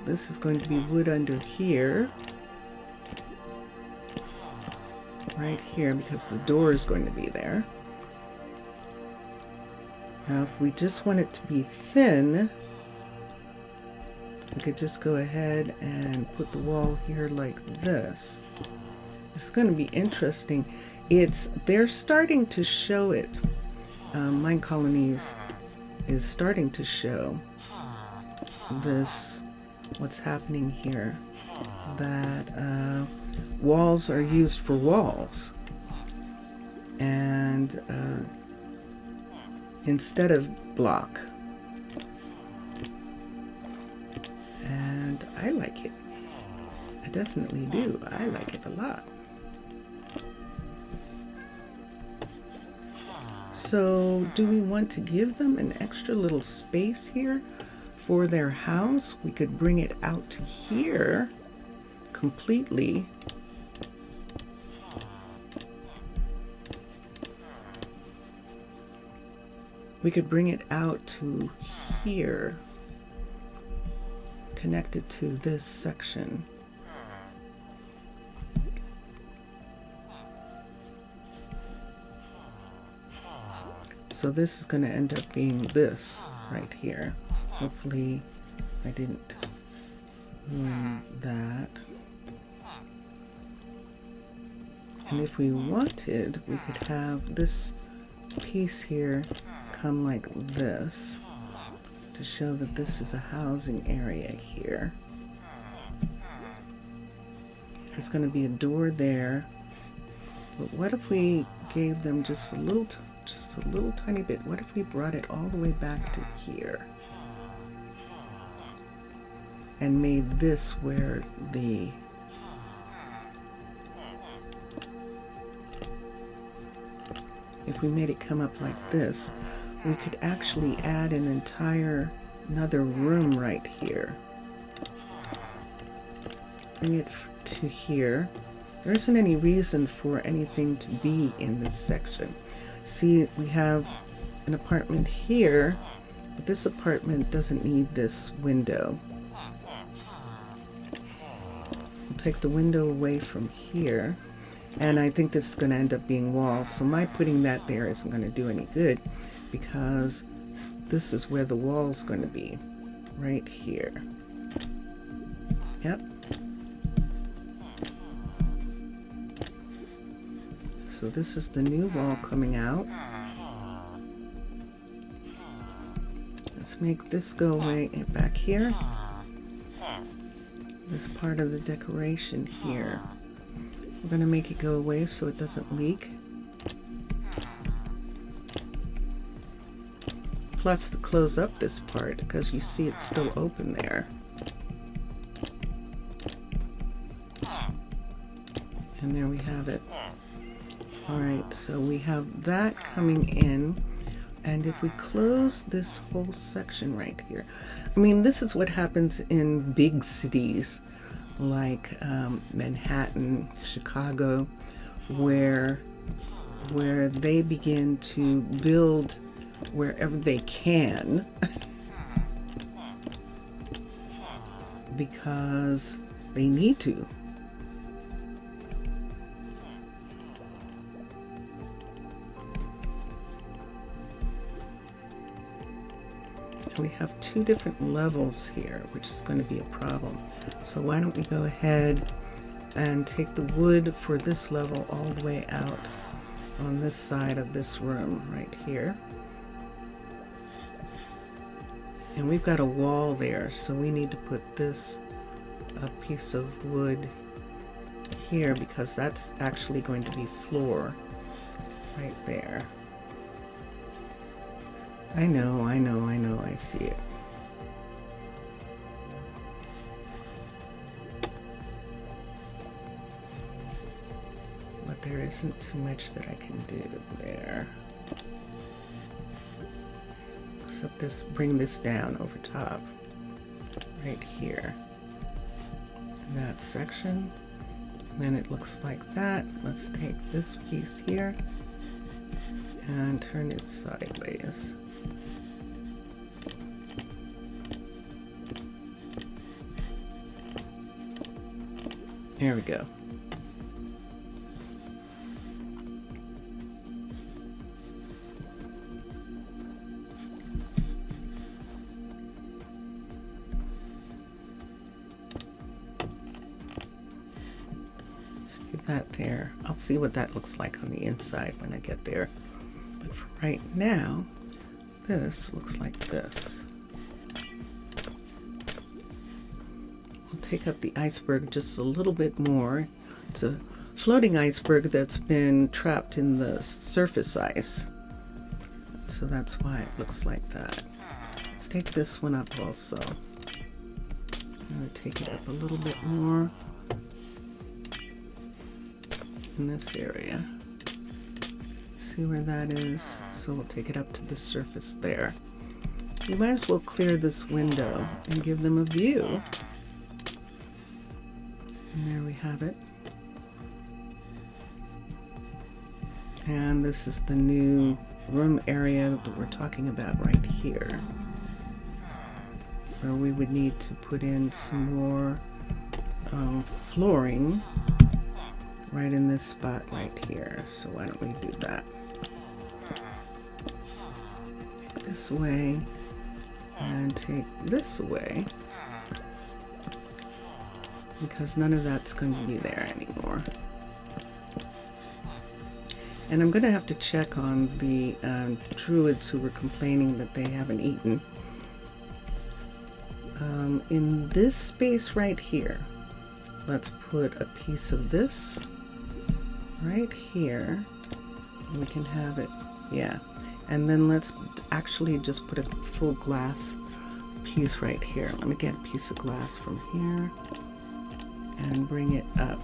This is going to be wood under here. Right here, because the door is going to be there. Now if we just want it to be thin, we could just go ahead and put the wall here like this. It's going to be interesting. They're starting to show it. Minecolonies is starting to show this, what's happening here, that walls are used for walls, and instead of block. And I like it. I definitely do. I like it a lot. So do we want to give them an extra little space here for their house? We could bring it out to here completely. We could bring it out to here, connected to this section. So this is going to end up being this right here. Hopefully I didn't ruin that. And if we wanted, we could have this piece here come like this to show that this is a housing area here. There's going to be a door there, but what if we gave them just a little tiny bit? What if we brought it all the way back to here and made this where if we made it come up like this, we could actually add an another room right here. Bring it to here. There isn't any reason for anything to be in this section. See, we have an apartment here, but this apartment doesn't need this window. We'll take the window away from here, and I think this is going to end up being walls, so my putting that there isn't going to do any good, because this is where the wall's going to be, right here. Yep. So this is the new wall coming out. Let's make this go away and back here. This part of the decoration here. We're going to make it go away so it doesn't leak. Plus to close up this part, because you see it's still open there. And there we have it. All right, so we have that coming in. And if we close this whole section right here, I mean, this is what happens in big cities like Manhattan, Chicago, where they begin to build wherever they can because they need to. We have two different levels here, which is going to be a problem. So why don't we go ahead and take the wood for this level all the way out on this side of this room right here. And we've got a wall there, so we need to put this piece of wood here because that's actually going to be floor right there. I know, I see it. But there isn't too much that I can do there. Except this, bring this down over top, right here. In that section. And then it looks like that. Let's take this piece here and turn it sideways. There we go. Let's do that there. I'll see what that looks like on the inside when I get there. But for right now, this looks like this. Take up the iceberg just a little bit more. It's a floating iceberg that's been trapped in the surface ice. So that's why it looks like that. Let's take this one up also. I'm going to take it up a little bit more in this area. See where that is? So we'll take it up to the surface there. We might as well clear this window and give them a view. And there we have it. And this is the new room area that we're talking about right here, where we would need to put in some more flooring right in this spot right here. So why don't we do that? Take this away and take this away, because none of that's going to be there anymore. And I'm going to have to check on the druids who were complaining that they haven't eaten. In this space right here, let's put a piece of this right here. We can have it, yeah. And then let's actually just put a full glass piece right here. Let me get a piece of glass from here and bring it up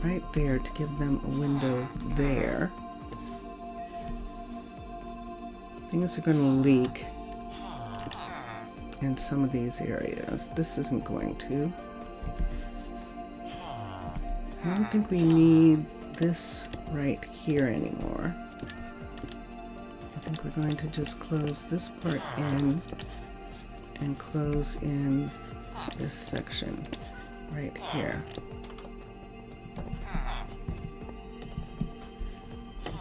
right there to give them a window there. Things are going to leak in some of these areas. This isn't going to. I don't think we need this right here anymore. I think we're going to just close this part in and close in this section right here.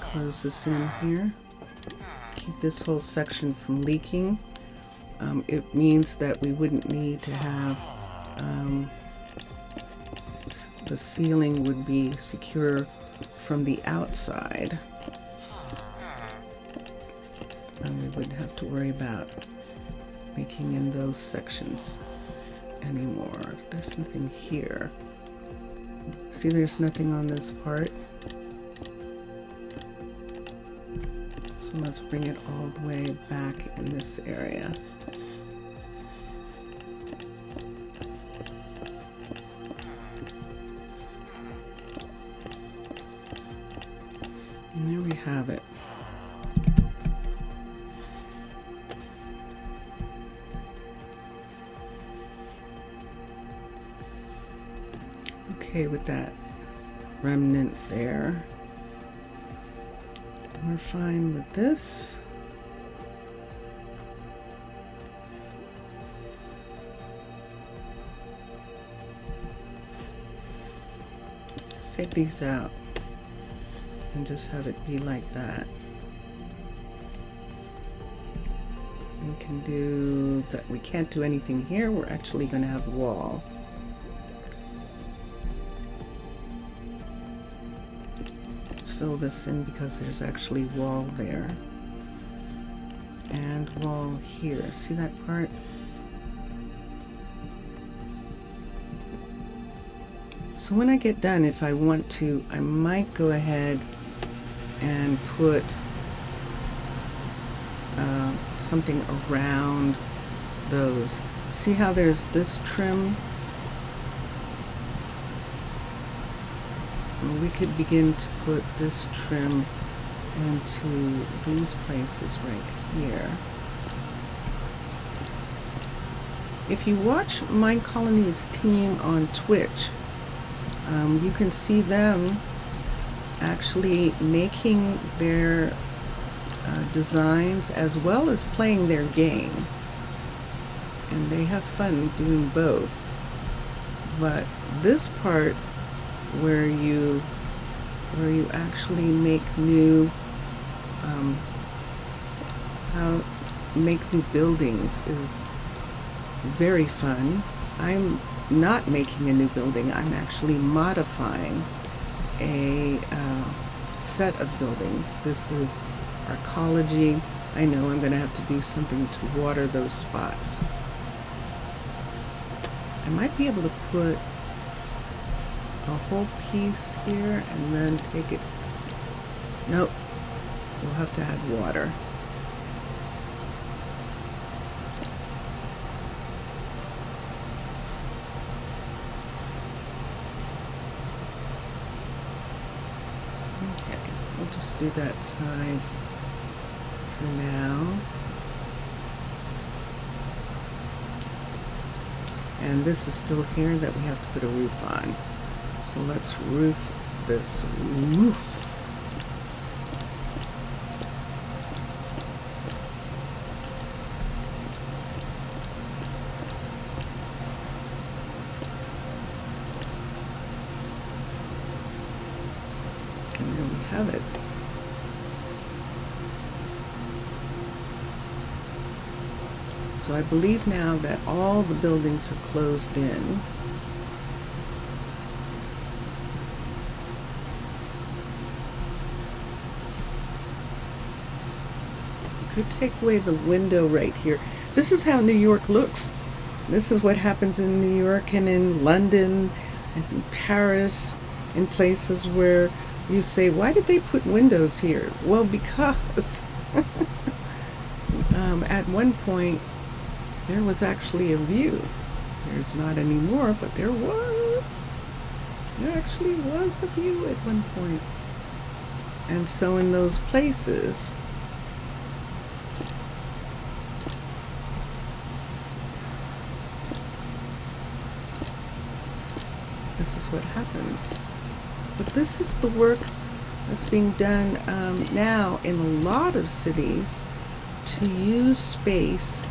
Close this in here. Keep this whole section from leaking. It means that we wouldn't need to have the ceiling would be secure from the outside, and we wouldn't have to worry about leaking in those sections anymore. There's nothing here. See, there's nothing on this part. So let's bring it all the way back in this area. okay with that remnant there. We're fine with this. Let's take these out and just have it be like that. We can do that. We can't do anything here. We're actually going to have a wall. Let's fill this in because there's actually wall there. And wall here. See that part? So when I get done, if I want to, I might go ahead and put something around those. See how there's this trim? And we could begin to put this trim into these places right here. If you watch Minecolonies team on Twitch, you can see them actually making their designs as well as playing their game, and they have fun doing both. But this part where you actually make new new buildings is very fun. I'm not making a new building. I'm actually modifying a set of buildings. This is Arcology. I know I'm going to have to do something to water those spots. I might be able to put a whole piece here and then take it. Nope. We'll have to add water. Okay, we'll just do that side for now. And this is still here that we have to put a roof on. So let's roof this roof. And there we have it. So I believe now that all the buildings are closed in. Could take away the window right here. This is how New York looks. This is what happens in New York and in London and in Paris, in places where you say, why did they put windows here? Well, because at one point there was actually a view. There's not anymore, but there actually was a view at one point. And so in those places, this is what happens. But this is the work that's being done now in a lot of cities to use space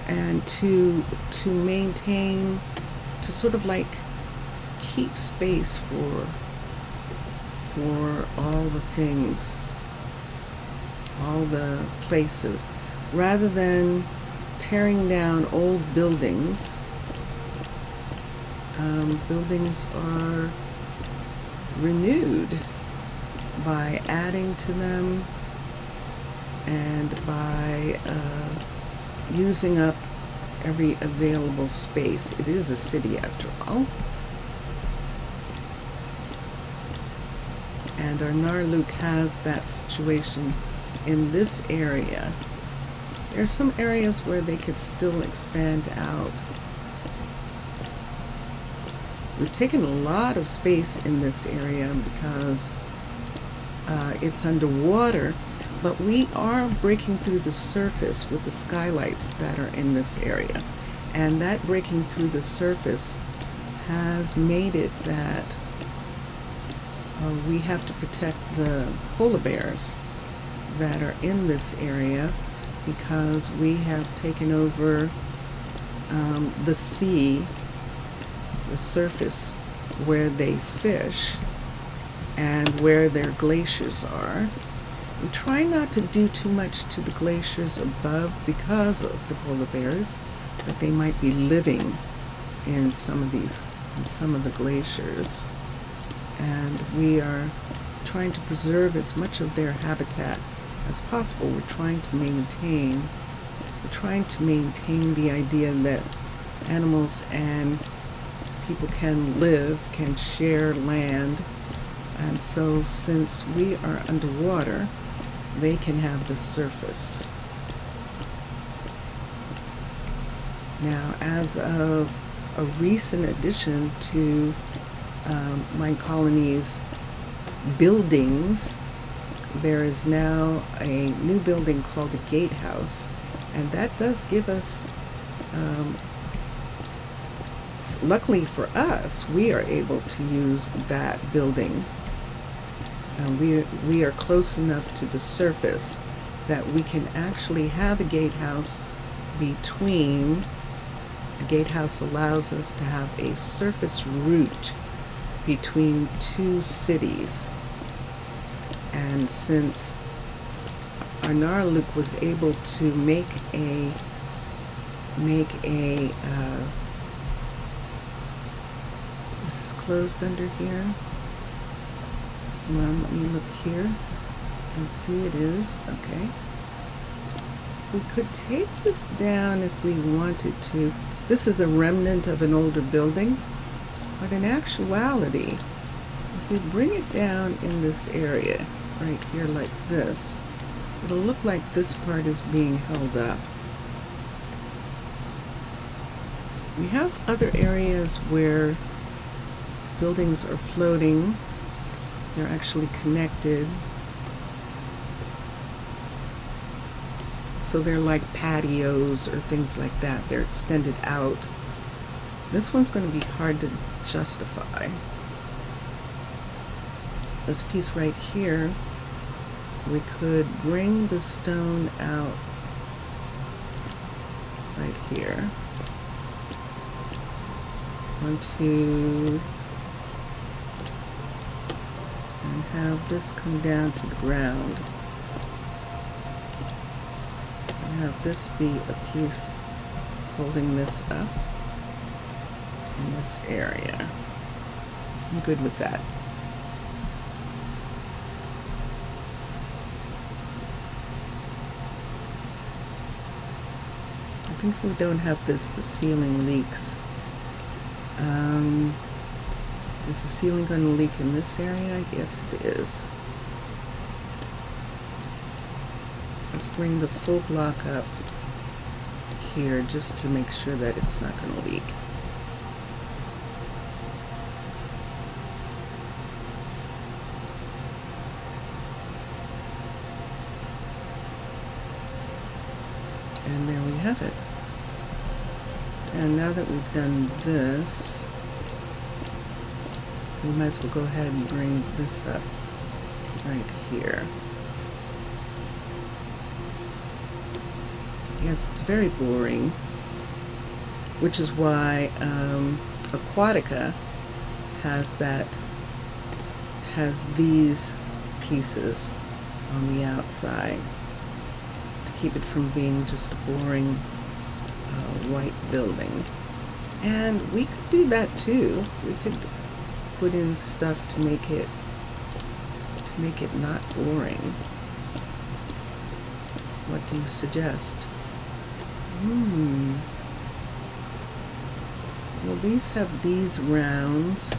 and to maintain, to sort of like keep space for all the things, all the places, rather than tearing down old buildings. Buildings are renewed by adding to them and by using up every available space. It is a city after all. And Arnaaluk has that situation in this area. There's some areas where they could still expand out. We've taken a lot of space in this area because it's underwater, but we are breaking through the surface with the skylights that are in this area. And that breaking through the surface has made it that we have to protect the polar bears that are in this area because we have taken over the sea, the surface where they fish and where their glaciers are. We try not to do too much to the glaciers above because of the polar bears, that they might be living in some of the glaciers. And we are trying to preserve as much of their habitat as possible. We're trying to maintain the idea that animals and people can share land. And so since we are underwater, they can have the surface. Now, as of a recent addition to Minecolonies buildings, there is now a new building called the Gatehouse, and that does give us, luckily for us, we are able to use that building. We are close enough to the surface that we can actually have a gatehouse between. A gatehouse allows us to have a surface route between two cities. And since Arnaaluk was able to make a is this closed under here? Come on, let me look here and see. It is. Okay. We could take this down if we wanted to. This is a remnant of an older building, but in actuality, if we bring it down in this area, right here like this, it'll look like this part is being held up. We have other areas where buildings are floating. They're actually connected. So they're like patios or things like that. They're extended out. This one's going to be hard to justify. This piece right here, we could bring the stone out right here. 1, 2, and have this come down to the ground. And have this be a piece holding this up in this area. I'm good with that. I think we don't have this, the ceiling leaks. Is the ceiling going to leak in this area? Yes, it is. Let's bring the full block up here just to make sure that it's not going to leak. And there we have it. And now that we've done this, we might as well go ahead and bring this up right here. Yes, it's very boring, which is why Aquatica has these pieces on the outside to keep it from being just a boring white building. And we could do that too. We could put in stuff to make it not boring. What do you suggest? Well, these have these rounds.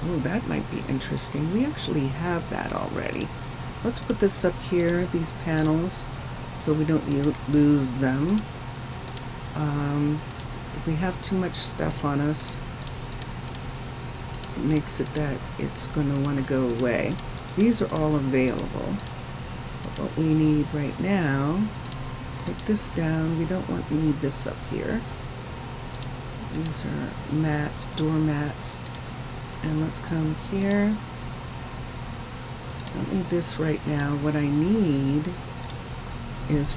Oh, that might be interesting. We actually have that already. Let's put this up here, these panels, so we don't lose them. If we have too much stuff on us, it makes it that it's going to want to go away. These are all available. But what we need right now, take this down. We don't need this up here. These are mats, door mats. And let's come here. I don't need this right now. What I need is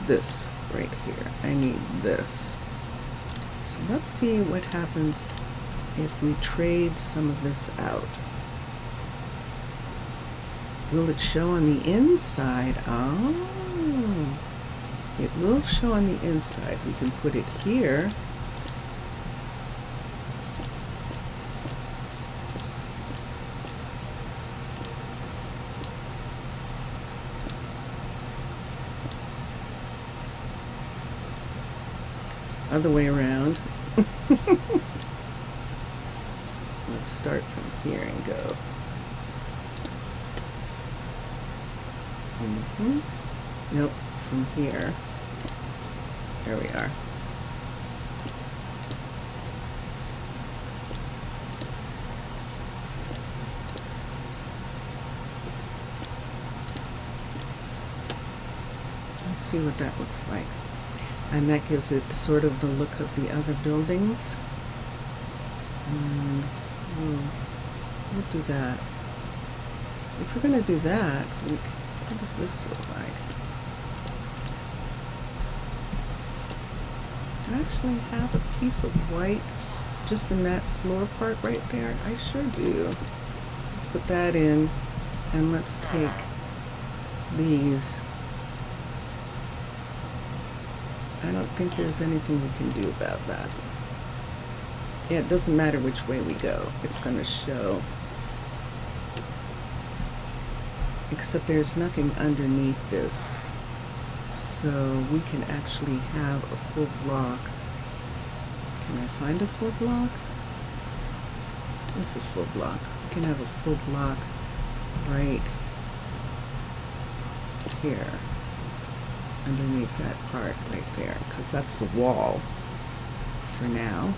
this right here. I need this. So let's see what happens if we trade some of this out. Will it show on the inside? Oh, it will show on the inside. We can put it here. Other way around. Let's start from here and go. Nope, from here. There we are. Let's see what that looks like. And that gives it sort of the look of the other buildings. And we'll do that. If we're going to do that, what does this look like? Do I actually have a piece of white just in that floor part right there? I sure do. Let's put that in, and let's take these. I don't think there's anything we can do about that. Yeah, it doesn't matter which way we go. It's going to show. Except there's nothing underneath this. So we can actually have a full block. Can I find a full block? This is full block. We can have a full block right here. Underneath that part right there, because that's the wall for now.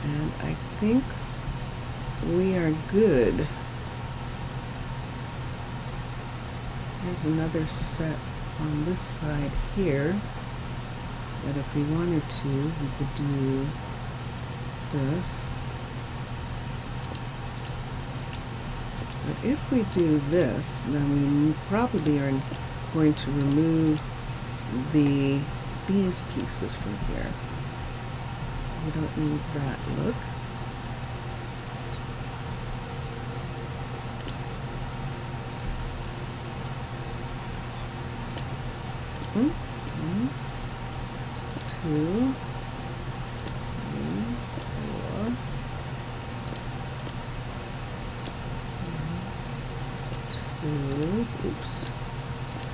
And I think we are good. There's another set on this side here that if we wanted to, we could do this. But if we do this, then we probably are going to remove these pieces from here. So we don't need that look. One, two, three, four.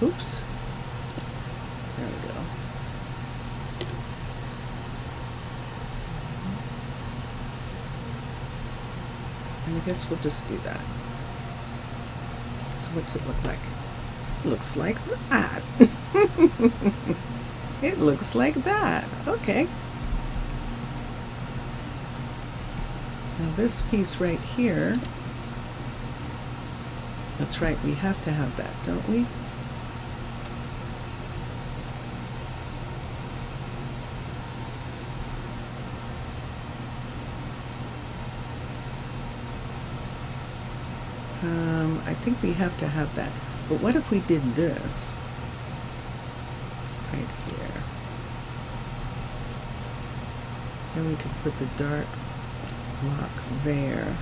Oops. There we go. And I guess we'll just do that. So what's it look like? It looks like that. It looks like that. Okay. Now this piece right here, that's right, we have to have that, don't we? I think we have to have that. But what if we did this right here? Then we could put the dark block there.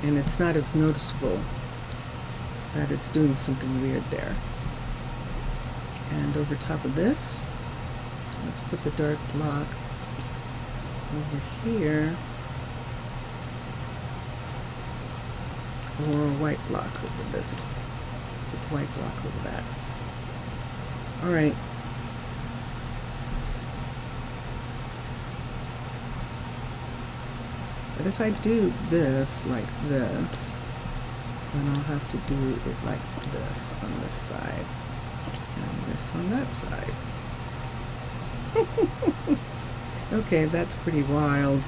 And it's not as noticeable that it's doing something weird there. And over top of this, let's put the dark block over here. Or a white block over this. Put the white block over that. Alright. But if I do this like this, then I'll have to do it like this on this side. And this on that side. Okay, that's pretty wild.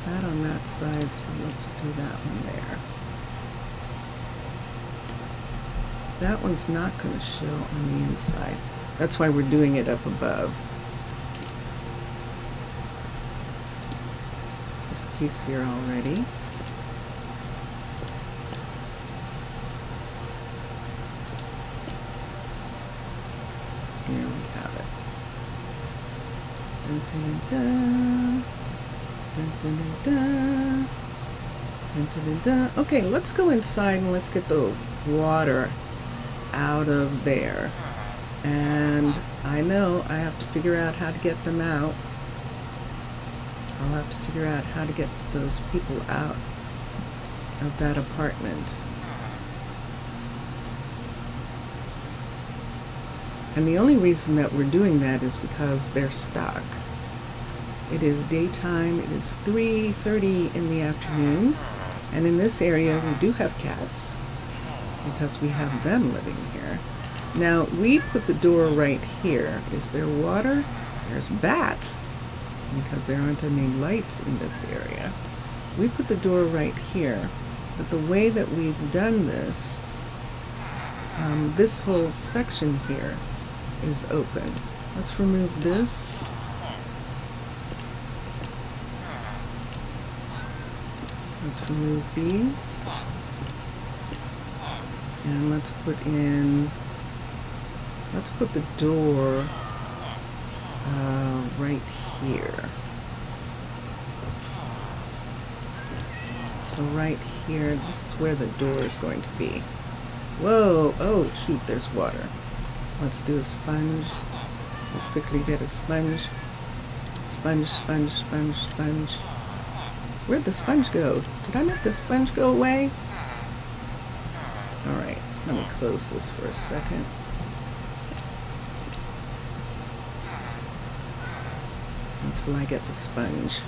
That on that side, so let's do that one there. That one's not going to show on the inside. That's why we're doing it up above. There's a piece here already. Here we have it. Dun, dun, dun, dun, dun, dun, dun. Dun, dun, dun, dun. Okay, let's go inside and let's get the water out of there. And I know I have to figure out how to get them out. I'll have to figure out how to get those people out of that apartment. And the only reason that we're doing that is because they're stuck. It is daytime, it is 3:30 in the afternoon, and in this area we do have cats because we have them living here. Now we put the door right here. Is there water? There's bats because there aren't any lights in this area. We put the door right here, but the way that we've done this, this whole section here is open. Let's remove this. Let's remove these. And let's put the door right here. So right here, this is where the door is going to be. Whoa, oh shoot, there's water. Let's do a sponge. Let's quickly get a sponge. Sponge, sponge, sponge, sponge. Where'd the sponge go? Did I make the sponge go away? Alright, let me close this for a second. Until I get the sponge.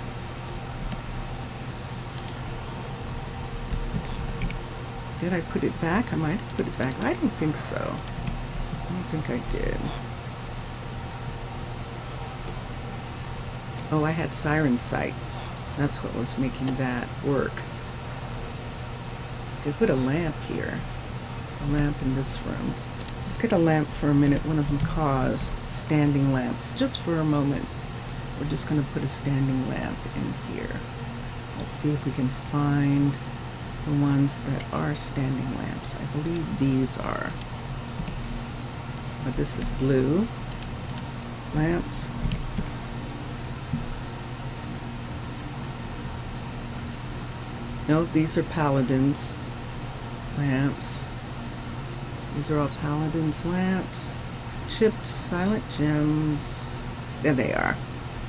Did I put it back? I might have put it back. I don't think so. I don't think I did. Oh, I had siren sight. That's what was making that work. I could put a lamp here. A lamp in this room. Let's get a lamp for a minute. One of Macaw's standing lamps. Just for a moment. We're just going to put a standing lamp in here. Let's see if we can find the ones that are standing lamps. I believe these are. But this is blue. Lamps. No, these are Paladins lamps. These are all Paladins lamps. Chipped silent gems. There they are.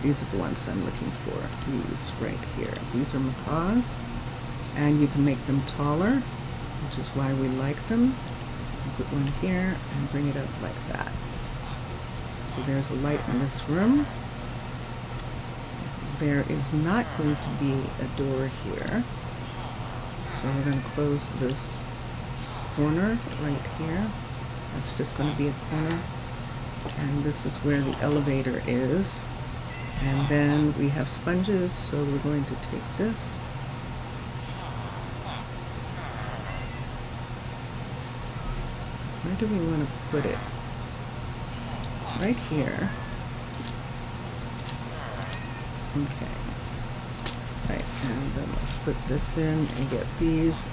These are the ones I'm looking for. These right here. These are Macaw's. And you can make them taller, which is why we like them. Put one here and bring it up like that. So there's a light in this room. There is not going to be a door here. So we're going to close this corner right here. That's just going to be a corner. And this is where the elevator is. And then we have sponges, so we're going to take this. Where do we want to put it? Right here. Okay. Right, and then let's put this in and get these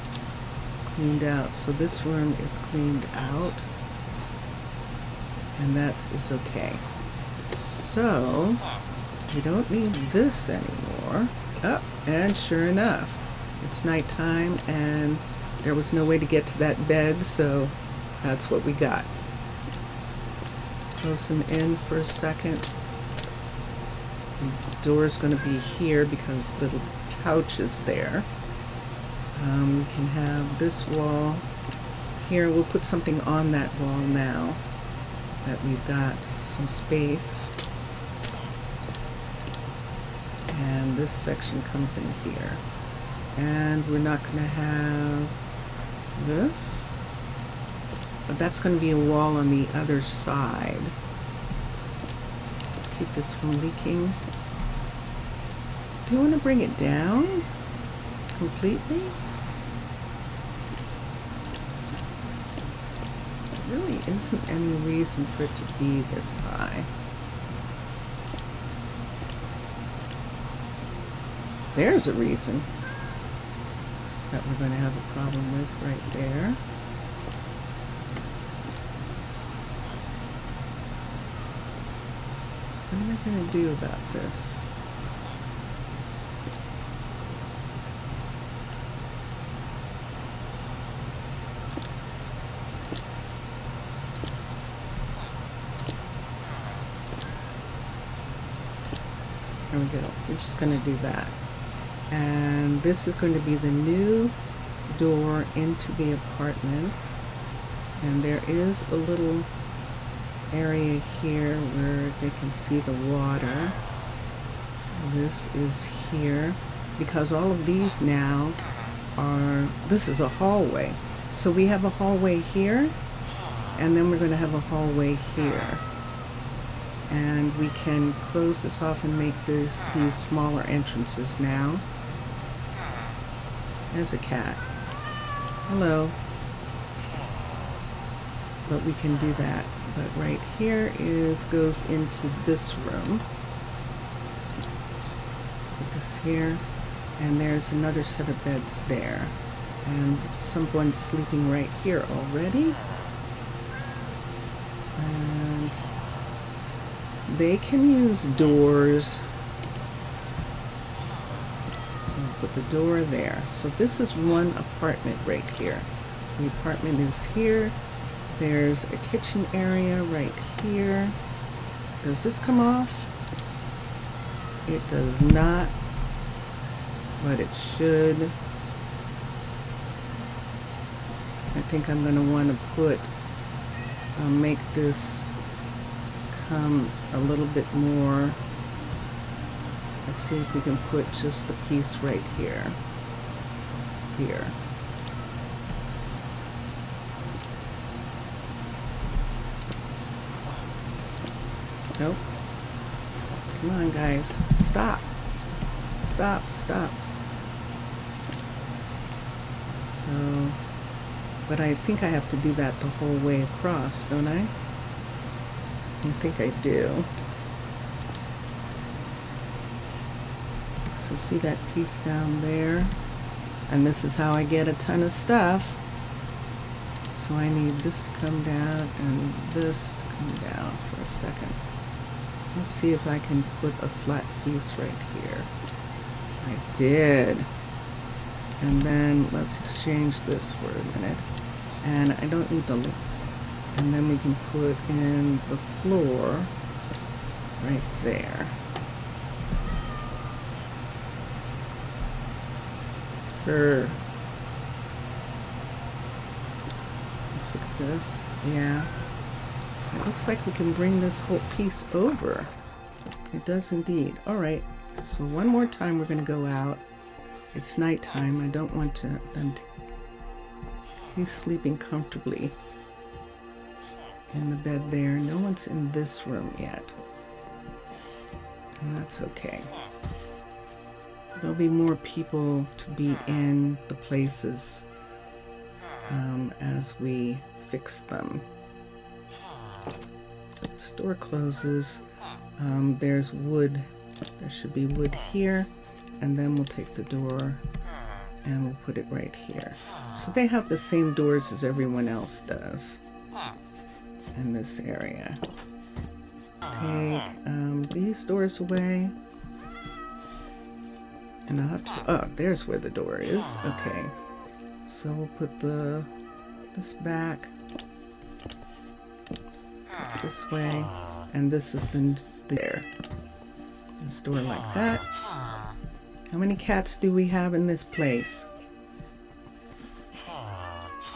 cleaned out. So this room is cleaned out. And that is okay. So, we don't need this anymore. Oh, and sure enough, it's nighttime and there was no way to get to that bed, so that's what we got. Close them in for a second. The door's going to be here because the couch is there. We can have this wall here. We'll put something on that wall now that we've got some space. And this section comes in here. And we're not going to have this. But that's going to be a wall on the other side. Let's keep this from leaking. Do you want to bring it down completely? really isn't any reason for it to be this high. There's a reason that we're going to have a problem with right there. What am I going to do about this? There we go. We're just going to do that. And this is going to be the new door into the apartment. And there is a little area here where they can see the water. This is here because all of these now are, this is a hallway. So we have a hallway here, and then we're going to have a hallway here. And we can close this off and make these smaller entrances now. There's a cat. Hello. But we can do that. But right here goes into this room. Put this here. And there's another set of beds there. And someone's sleeping right here already. And they can use doors. So put the door there. So this is one apartment right here. The apartment is here. There's a kitchen area right here. Does this come off? It does not, but it should. I think I'm going to want to put, make this come a little bit more. Let's see if we can put just a piece right here. Here. Nope. Come on, guys. Stop. Stop, stop. So, but I think I have to do that the whole way across, don't I? I think I do. So see that piece down there? And this is how I get a ton of stuff. So I need this to come down and this to come down for a second. Let's see if I can put a flat piece right here. I did. And then let's exchange this for a minute. And I don't need the, and then we can put in the floor right there. Let's look at this. Yeah. It looks like we can bring this whole piece over. It does indeed. All right. So one more time we're going to go out. It's nighttime. I don't want them to... He's sleeping comfortably in the bed there. No one's in this room yet. And that's okay. There'll be more people to be in the places as we fix them. This door closes. There's wood. There should be wood here. And then we'll take the door and we'll put it right here. So they have the same doors as everyone else does in this area. Take these doors away. And I'll have to, oh, there's where the door is. Okay. So we'll put this back this way. And this is there. This door like that. How many cats do we have in this place?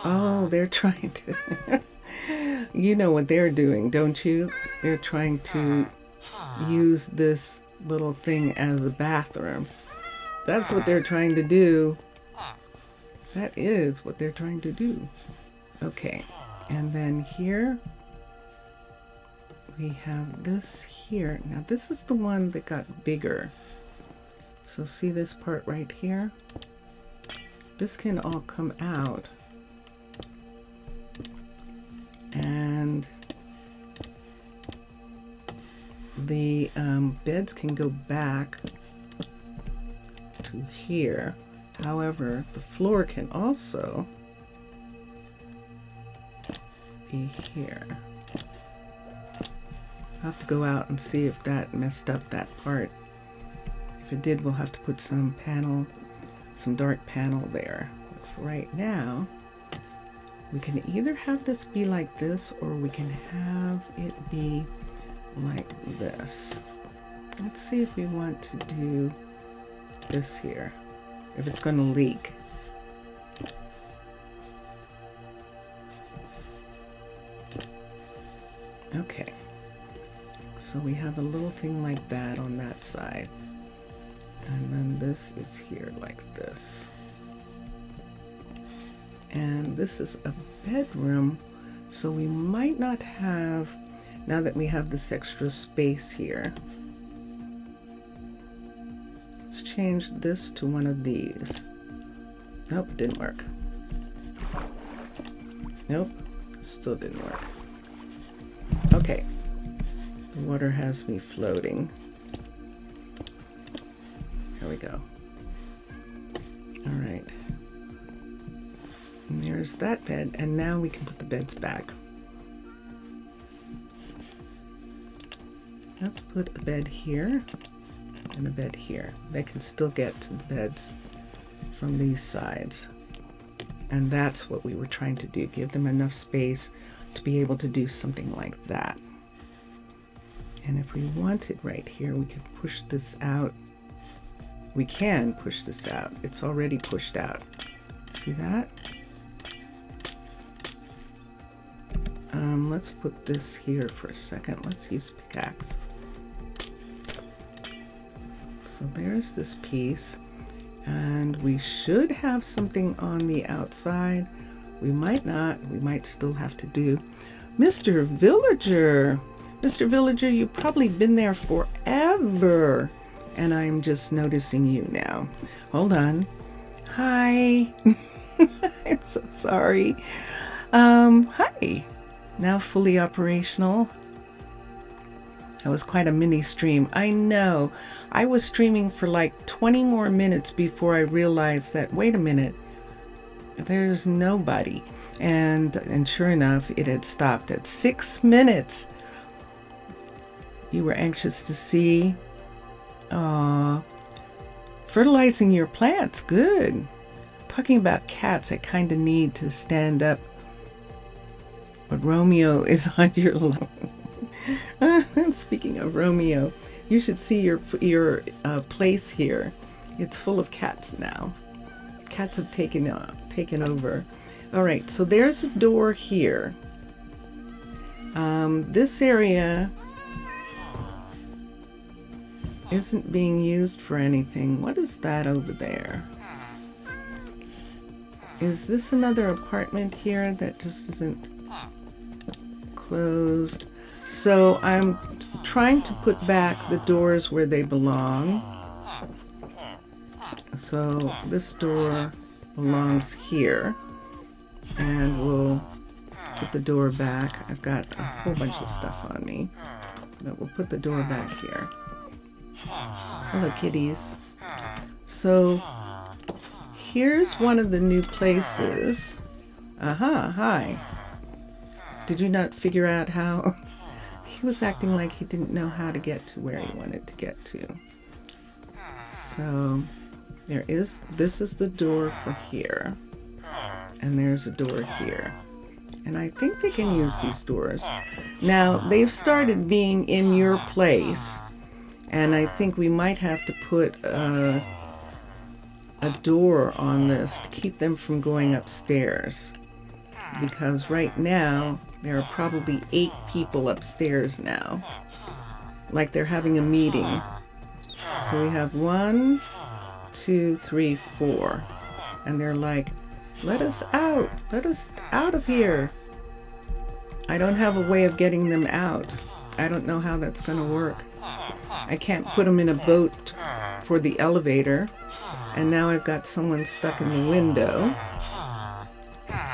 Oh, they're trying to... You know what they're doing, don't you? They're trying to use this little thing as a bathroom. That's what they're trying to do. That is what they're trying to do. Okay. And then here... we have this here. Now this is the one that got bigger. So see this part right here? This can all come out. And the beds can go back to here. However, the floor can also be here. I'll have to go out and see if that messed up that part. If it did, we'll have to put some dark panel there. But for right now, we can either have this be like this, or we can have it be like this. Let's see if we want to do this here, if it's going to leak. Okay, so we have a little thing like that on that side, and then this is here like this, and this is a bedroom, so we might not have, now that we have this extra space here, let's change this to one of these. Nope, didn't work. Nope, still didn't work. Okay, the water has me floating. Here we go. All right. And there's that bed, and now we can put the beds back. Let's put a bed here and a bed here. They can still get to the beds from these sides. And that's what we were trying to do, give them enough space to be able to do something like that. And if we wanted right here, we could push this out. We can push this out. It's already pushed out. See that? Let's put this here for a second. Let's use pickaxe. So there's this piece, and we should have something on the outside. We might not. We might still have to do. Mr. Villager. Mr. Villager, you've probably been there forever, and I'm just noticing you now. Hold on. Hi. I'm so sorry. Hi. Now fully operational. That was quite a mini stream. I know. I was streaming for like 20 more minutes before I realized that, wait a minute, there's nobody. And sure enough, it had stopped at 6 minutes. You were anxious to see. Aww. Fertilizing your plants. Good. Talking about cats, I kind of need to stand up. But Romeo is on your lawn. Speaking of Romeo, you should see your place here. It's full of cats now. Cats have taken over. All right, so there's a door here. This area isn't being used for anything. What is that over there? Is this another apartment here that just isn't closed? So I'm trying to put back the doors where they belong. So this door belongs here, and we'll put the door back. I've got a whole bunch of stuff on me, but we'll put the door back here. Hello, kitties. So here's one of the new places. Hi. Did you not figure out how? He was acting like he didn't know how to get to where he wanted to get to. So this is the door for here. And there's a door here. And I think they can use these doors. Now, they've started being in your place. And I think we might have to put a door on this to keep them from going upstairs. Because right now, there are probably 8 people upstairs now. Like they're having a meeting. So we have 1, 2, 3, 4. And they're like, let us out. Let us out of here. I don't have a way of getting them out. I don't know how that's going to work. I can't put them in a boat for the elevator. And now I've got someone stuck in the window.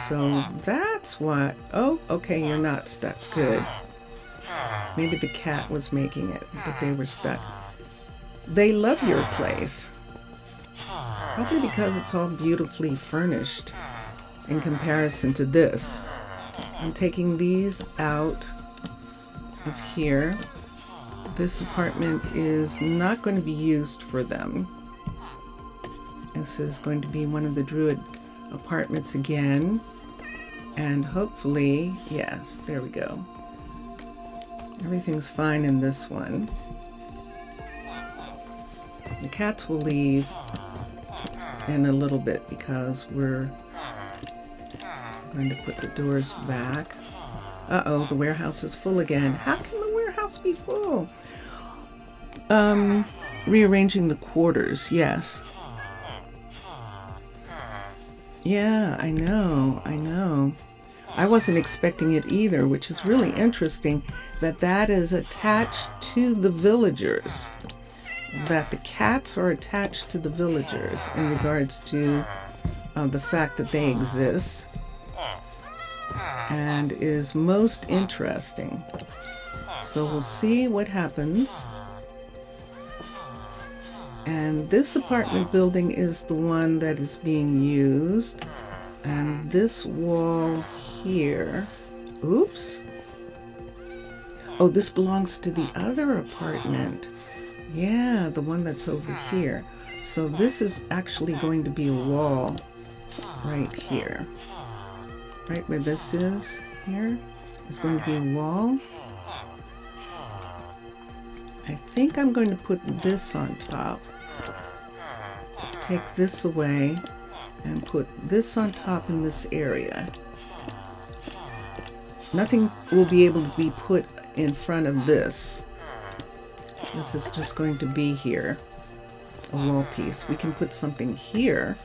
So that's what, oh, okay, you're not stuck, good. Maybe the cat was making it, but they were stuck. They love your place. Probably because it's all beautifully furnished in comparison to this. I'm taking these out of here. This apartment is not going to be used for them. This is going to be one of the Druid apartments again. And hopefully, yes, there we go. Everything's fine in this one. The cats will leave in a little bit because we're going to put the doors back. Uh-oh, the warehouse is full again. How can the warehouse be full? Rearranging the quarters, yes. Yeah, I know. I wasn't expecting it either, which is really interesting that that is attached to the villagers. That the cats are attached to the villagers in regards to the fact that they exist, and is most interesting. So we'll see what happens. And this apartment building is the one that is being used. And this wall here, oops. Oh, this belongs to the other apartment. Yeah, the one that's over here. So this is actually going to be a wall right here. Right where this is here is going to be a wall. I think I'm going to put this on top. Take this away and put this on top in this area. Nothing will be able to be put in front of this. This is just going to be here, a wall piece. We can put something here.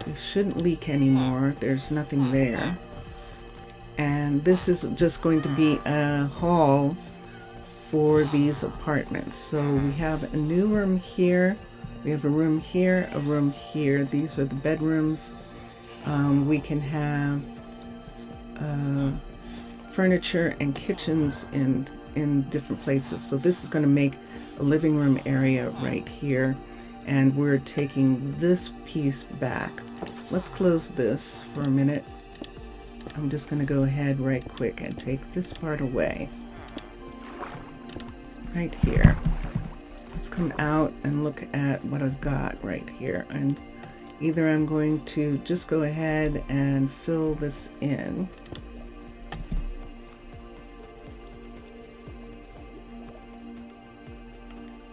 It shouldn't leak anymore. There's nothing there. And this is just going to be a hall for these apartments. So we have a new room here. We have a room here, a room here. These are the bedrooms. We can have furniture and kitchens in different places. So this is going to make a living room area right here. And we're taking this piece back. Let's close this for a minute. I'm just going to go ahead right quick and take this part away. Right here. Let's come out and look at what I've got right here. And either I'm going to just go ahead and fill this in.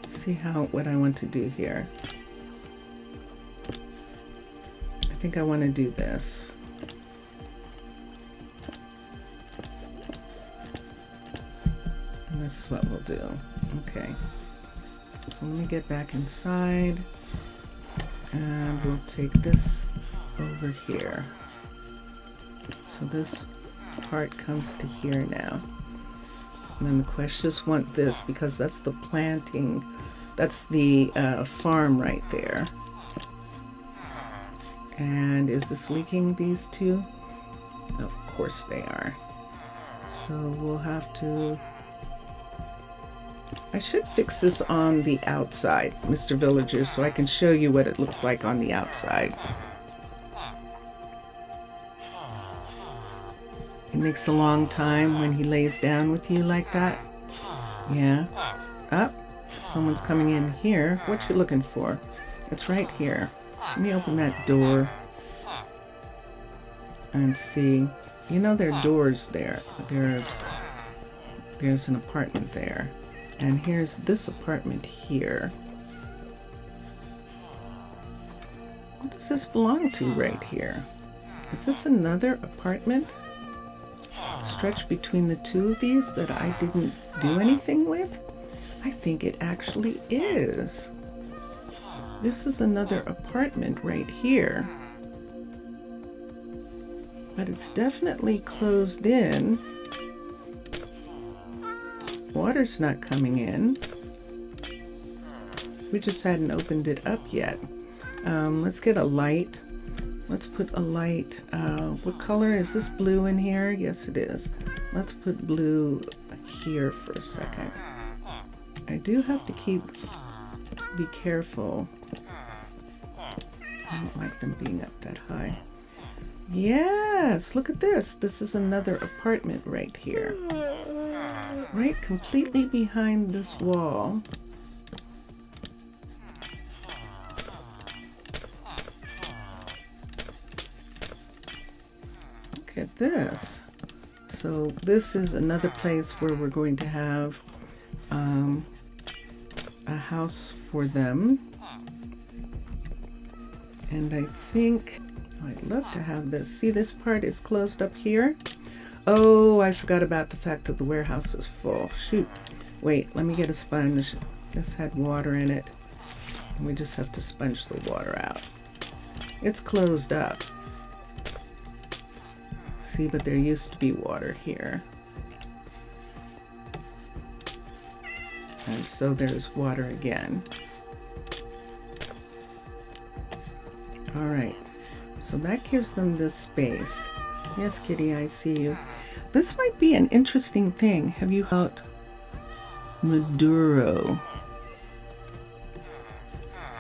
See what I want to do here. I think I want to do this. And this is what we'll do. Okay. So let me get back inside. And we'll take this over here. So this part comes to here now. And then the question, just want this because that's the planting. That's the farm right there. And is this leaking these two? Of course they are. So we'll have to... I should fix this on the outside, Mr. Villager, so I can show you what it looks like on the outside. It makes a long time when he lays down with you like that. Yeah. Up. Someone's coming in here. What you looking for? It's right here. Let me open that door and see. You know there are doors there. There's an apartment there. And here's this apartment here. What does this belong to right here? Is this another apartment stretched between the two of these that I didn't do anything with? I think it actually is. This is another apartment right here. But it's definitely closed in. Water's not coming in. We just hadn't opened it up yet. Let's get a light Let's put a light. What color is this? Blue in here? Yes, it is. Let's put blue here for a second. I do have to be careful. I don't like them being up that high. Yes, look at this. This is another apartment right here. Right completely behind this wall. Look at this. So this is another place where we're going to have a house for them. And I think I'd love to have this. See, this part is closed up here. Oh, I forgot about the fact that the warehouse is full. Shoot. Wait, let me get a sponge. This had water in it. And we just have to sponge the water out. It's closed up. See, but there used to be water here. And so there's water again. All right. So that gives them this space. Yes, Kitty, I see you. This might be an interesting thing. Have you heard Maduro?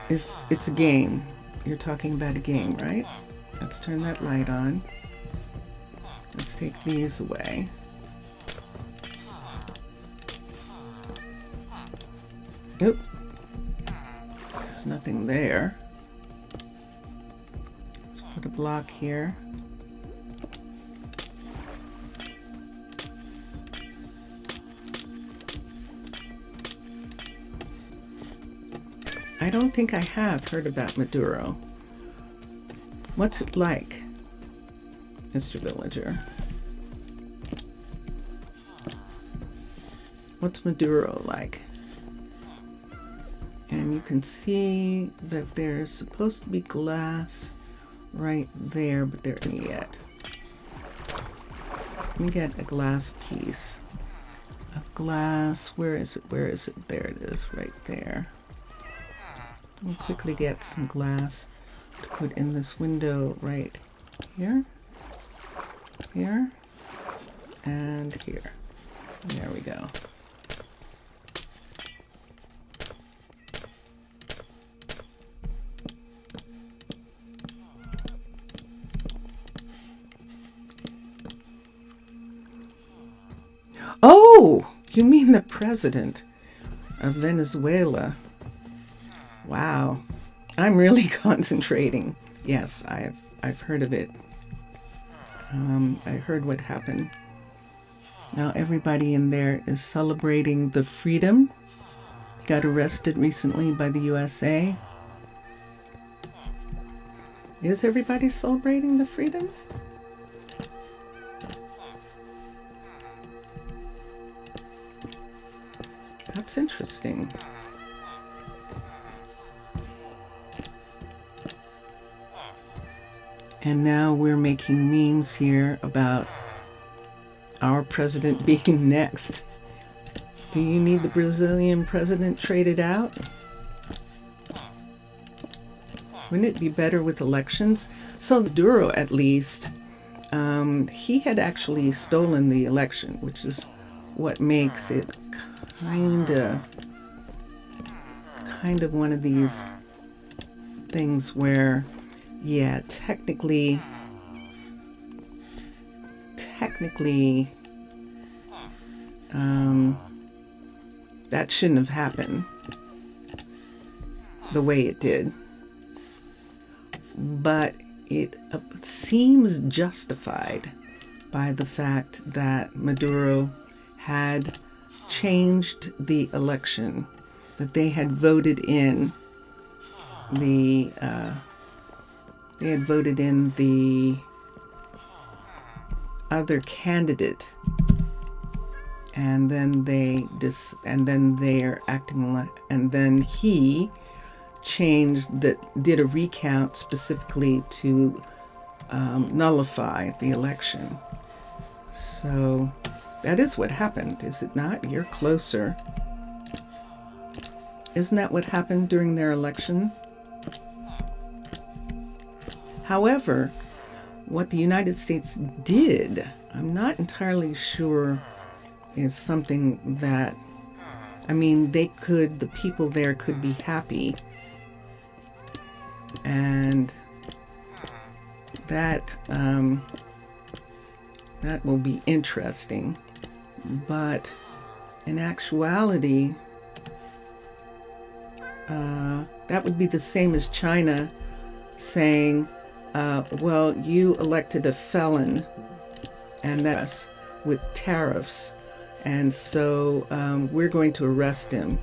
It's a game. You're talking about a game, right? Let's turn that light on. Let's take these away. Nope. There's nothing there. Let's put a block here. I don't think I have heard about Maduro. What's it like, Mr. Villager? What's Maduro like? And you can see that there's supposed to be glass right there, but there isn't yet. Let me get a glass piece. A glass, where is it? Where is it? There it is, right there. Let me quickly get some glass to put in this window right here, here, and here. There we go. Oh, you mean the president of Venezuela? Wow, I'm really concentrating. Yes, I've heard of it. I heard what happened. Now everybody in there is celebrating the freedom. Got arrested recently by the USA. Is everybody celebrating the freedom? That's interesting. And now we're making memes here about our president being next. Do you need the Brazilian president traded out? Wouldn't it be better with elections? So Maduro, at least, he had actually stolen the election, which is what makes it kind of one of these things where, yeah, technically that shouldn't have happened the way it did, but it seems justified by the fact that Maduro had changed the election, that they had voted in the other candidate, and then they're acting like, and then he did a recount specifically to nullify the election. So that is what happened, is it not? You're closer. Isn't that what happened during their election? However, what the United States did, I'm not entirely sure, is something that, I mean, the people there could be happy, and that will be interesting. But in actuality, that would be the same as China saying, well, you elected a felon, and that's with tariffs, and so we're going to arrest him,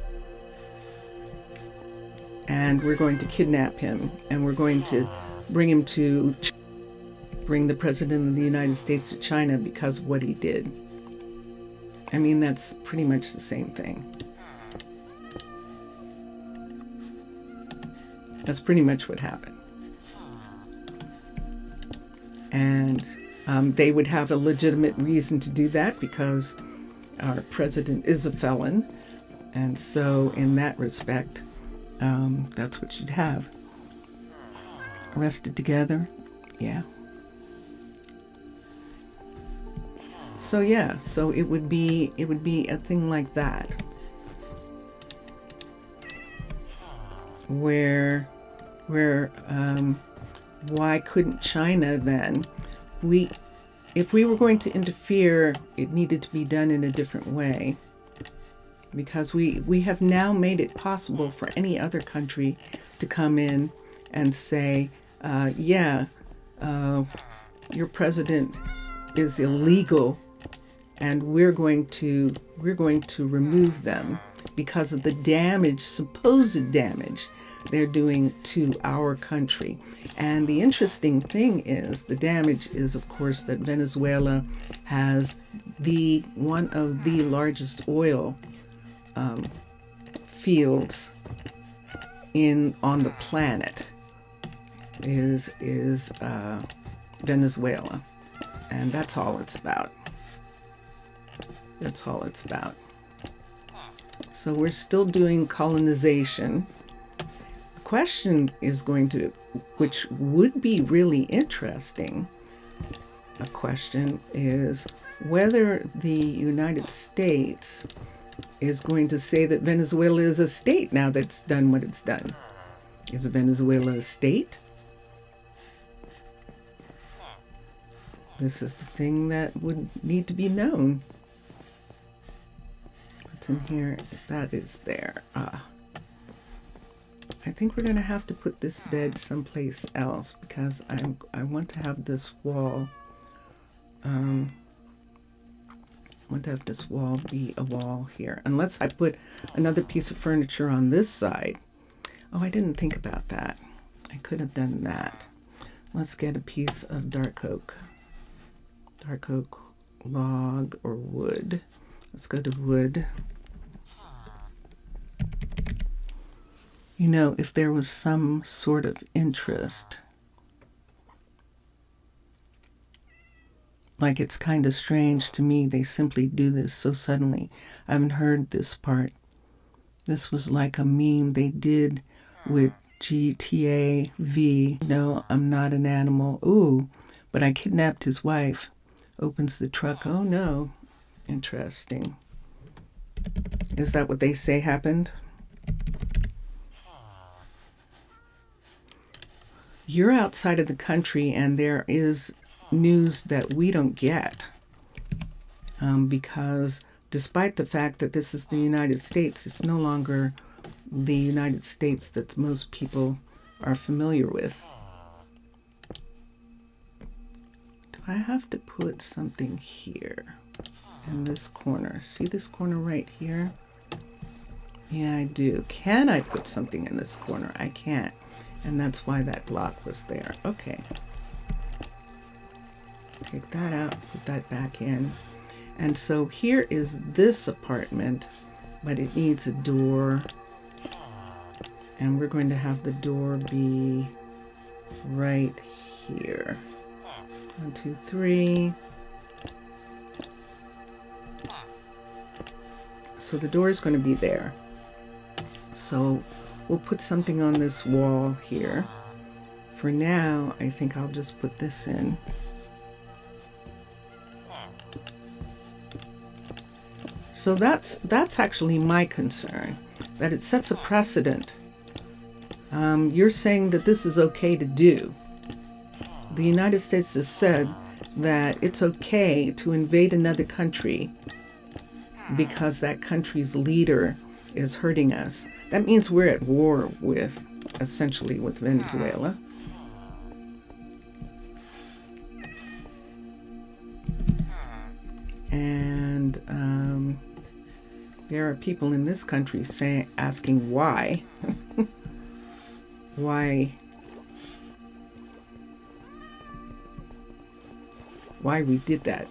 and we're going to kidnap him, and we're going to bring the President of the United States to China because of what he did. I mean, that's pretty much the same thing. That's pretty much what happened. And they would have a legitimate reason to do that because our president is a felon. And so in that respect, that's what you'd have. Arrested together? Yeah. So yeah, so it would be a thing like that. Where why couldn't China then? If we were going to interfere, it needed to be done in a different way, because we have now made it possible for any other country to come in and say, your president is illegal, and we're going to remove them because of the supposed damage they're doing to our country. And the interesting thing is, the damage is, of course, that Venezuela has one of the largest oil fields on the planet is Venezuela, and that's all it's about. That's all it's about. So we're still doing colonization. The question is which would be really interesting, a question is whether the United States is going to say that Venezuela is a state now that's done what it's done. Is Venezuela a state? This is the thing that would need to be known. What's in here? That is there. I think we're going to have to put this bed someplace else because I want to have this wall. I want to have this wall be a wall here, unless I put another piece of furniture on this side. Oh, I didn't think about that. I could have done that. Let's get a piece of dark oak log or wood. Let's go to wood. You know, if there was some sort of interest, like, it's kind of strange to me they simply do this so suddenly. I haven't heard this part. This was like a meme they did with GTAV. No, I'm not an animal. Ooh, but I kidnapped his wife. Opens the truck. Oh no. Interesting. Is that what they say happened? You're outside of the country and there is news that we don't get, because despite the fact that this is the United States, it's no longer the United States that most people are familiar with. Do I have to put something here in this corner? See this corner right here? Yeah, I do. Can I put something in this corner? I can't, and that's why that block was there. Okay. Take that out, put that back in. And so here is this apartment, but it needs a door. And we're going to have the door be right here. 1, 2, 3. So the door is going to be there. So we'll put something on this wall here for now, I think I'll just put this in. So that's actually my concern, that it sets a precedent. You're saying that this is okay to do. The United States has said that it's okay to invade another country because that country's leader is hurting us. That means we're at war with, essentially, with Venezuela. And there are people in this country asking why. Why we did that.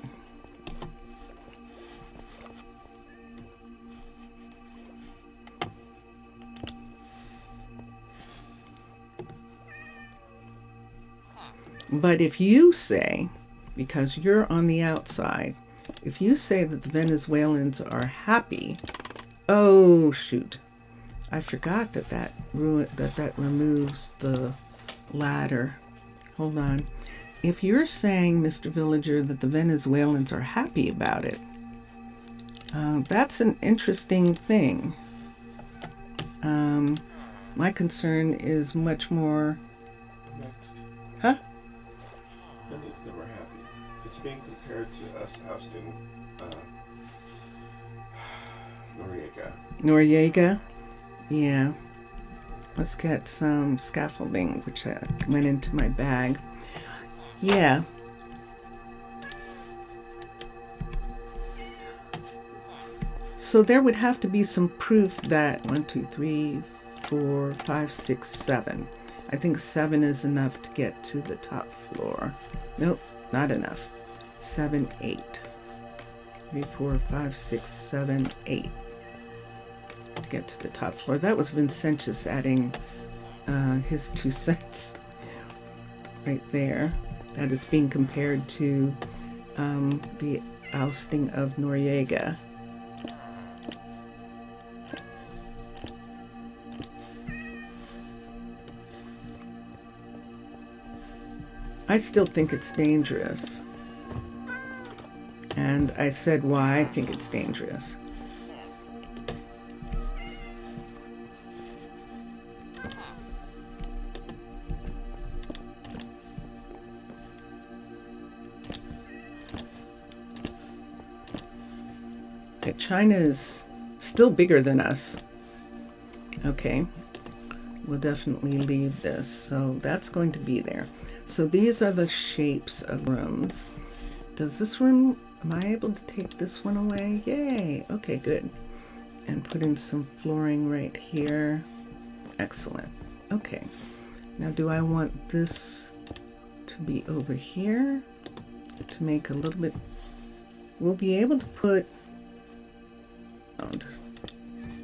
But if you say, because you're on the outside, if you say that the Venezuelans are happy, oh shoot, I forgot that removes the ladder. Hold on. If you're saying, Mr. Villager, that the Venezuelans are happy about it, that's an interesting thing. My concern is much more... Next. Huh? Many of them are happy. It's being compared to us ousting Noriega? Yeah. Let's get some scaffolding, which went into my bag. Yeah. So there would have to be some proof that 1, 2, 3, 4, 5, 6, 7. I think 7 is enough to get to the top floor. Nope, not enough. 7, 8. 3, 4, 5, 6, 7, 8. To get to the top floor. That was Vincentius adding his 2 cents right there. That is being compared to the ousting of Noriega. I still think it's dangerous. And I said why I think it's dangerous. Okay, China is still bigger than us. Okay, we'll definitely leave this. So that's going to be there. So these are the shapes of rooms. Does this room, am I able to take this one away? Yay, okay, good. And put in some flooring right here. Excellent. Okay, now do I want this to be over here to make a little bit, we'll be able to put,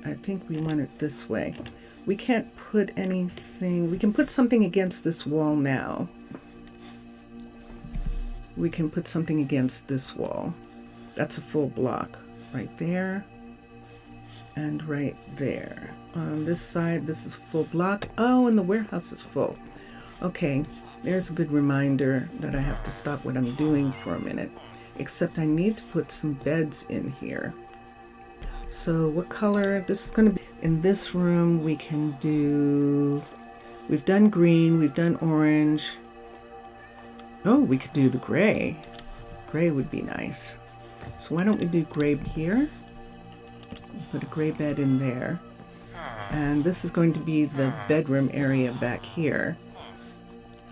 I think we want it this way. We can't put anything, we can put something against this wall now. We can put something against this wall. That's a full block right there and right there. On this side, this is a full block. Oh, and the warehouse is full. Okay, there's a good reminder that I have to stop what I'm doing for a minute. Except I need to put some beds in here. So what color? This is going to be in this room. We can do, we've done green, we've done orange. Oh, we could do the gray. Gray would be nice. So why don't we do gray here? Put a gray bed in there. And this is going to be the bedroom area back here.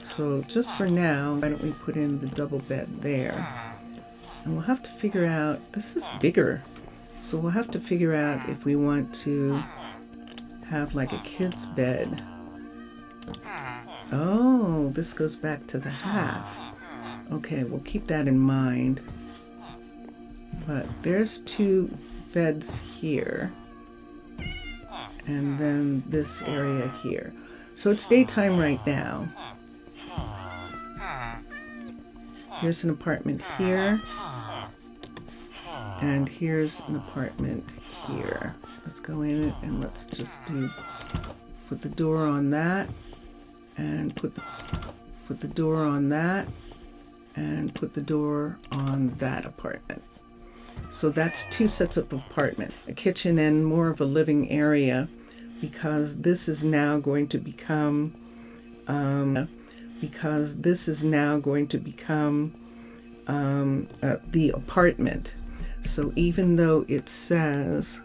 So just for now, why don't we put in the double bed there? And we'll have to figure out, this is bigger. So we'll have to figure out if we want to have like a kid's bed. Oh, this goes back to the half. Okay, we'll keep that in mind. But there's 2 beds here. And then this area here. So it's daytime right now. Here's an apartment here. And here's an apartment here. Let's go in and let's just put the door on that and put the put the door on that, and put the door on that apartment. So that's 2 sets of apartment, a kitchen and more of a living area, because this is now going to become the apartment. So even though it says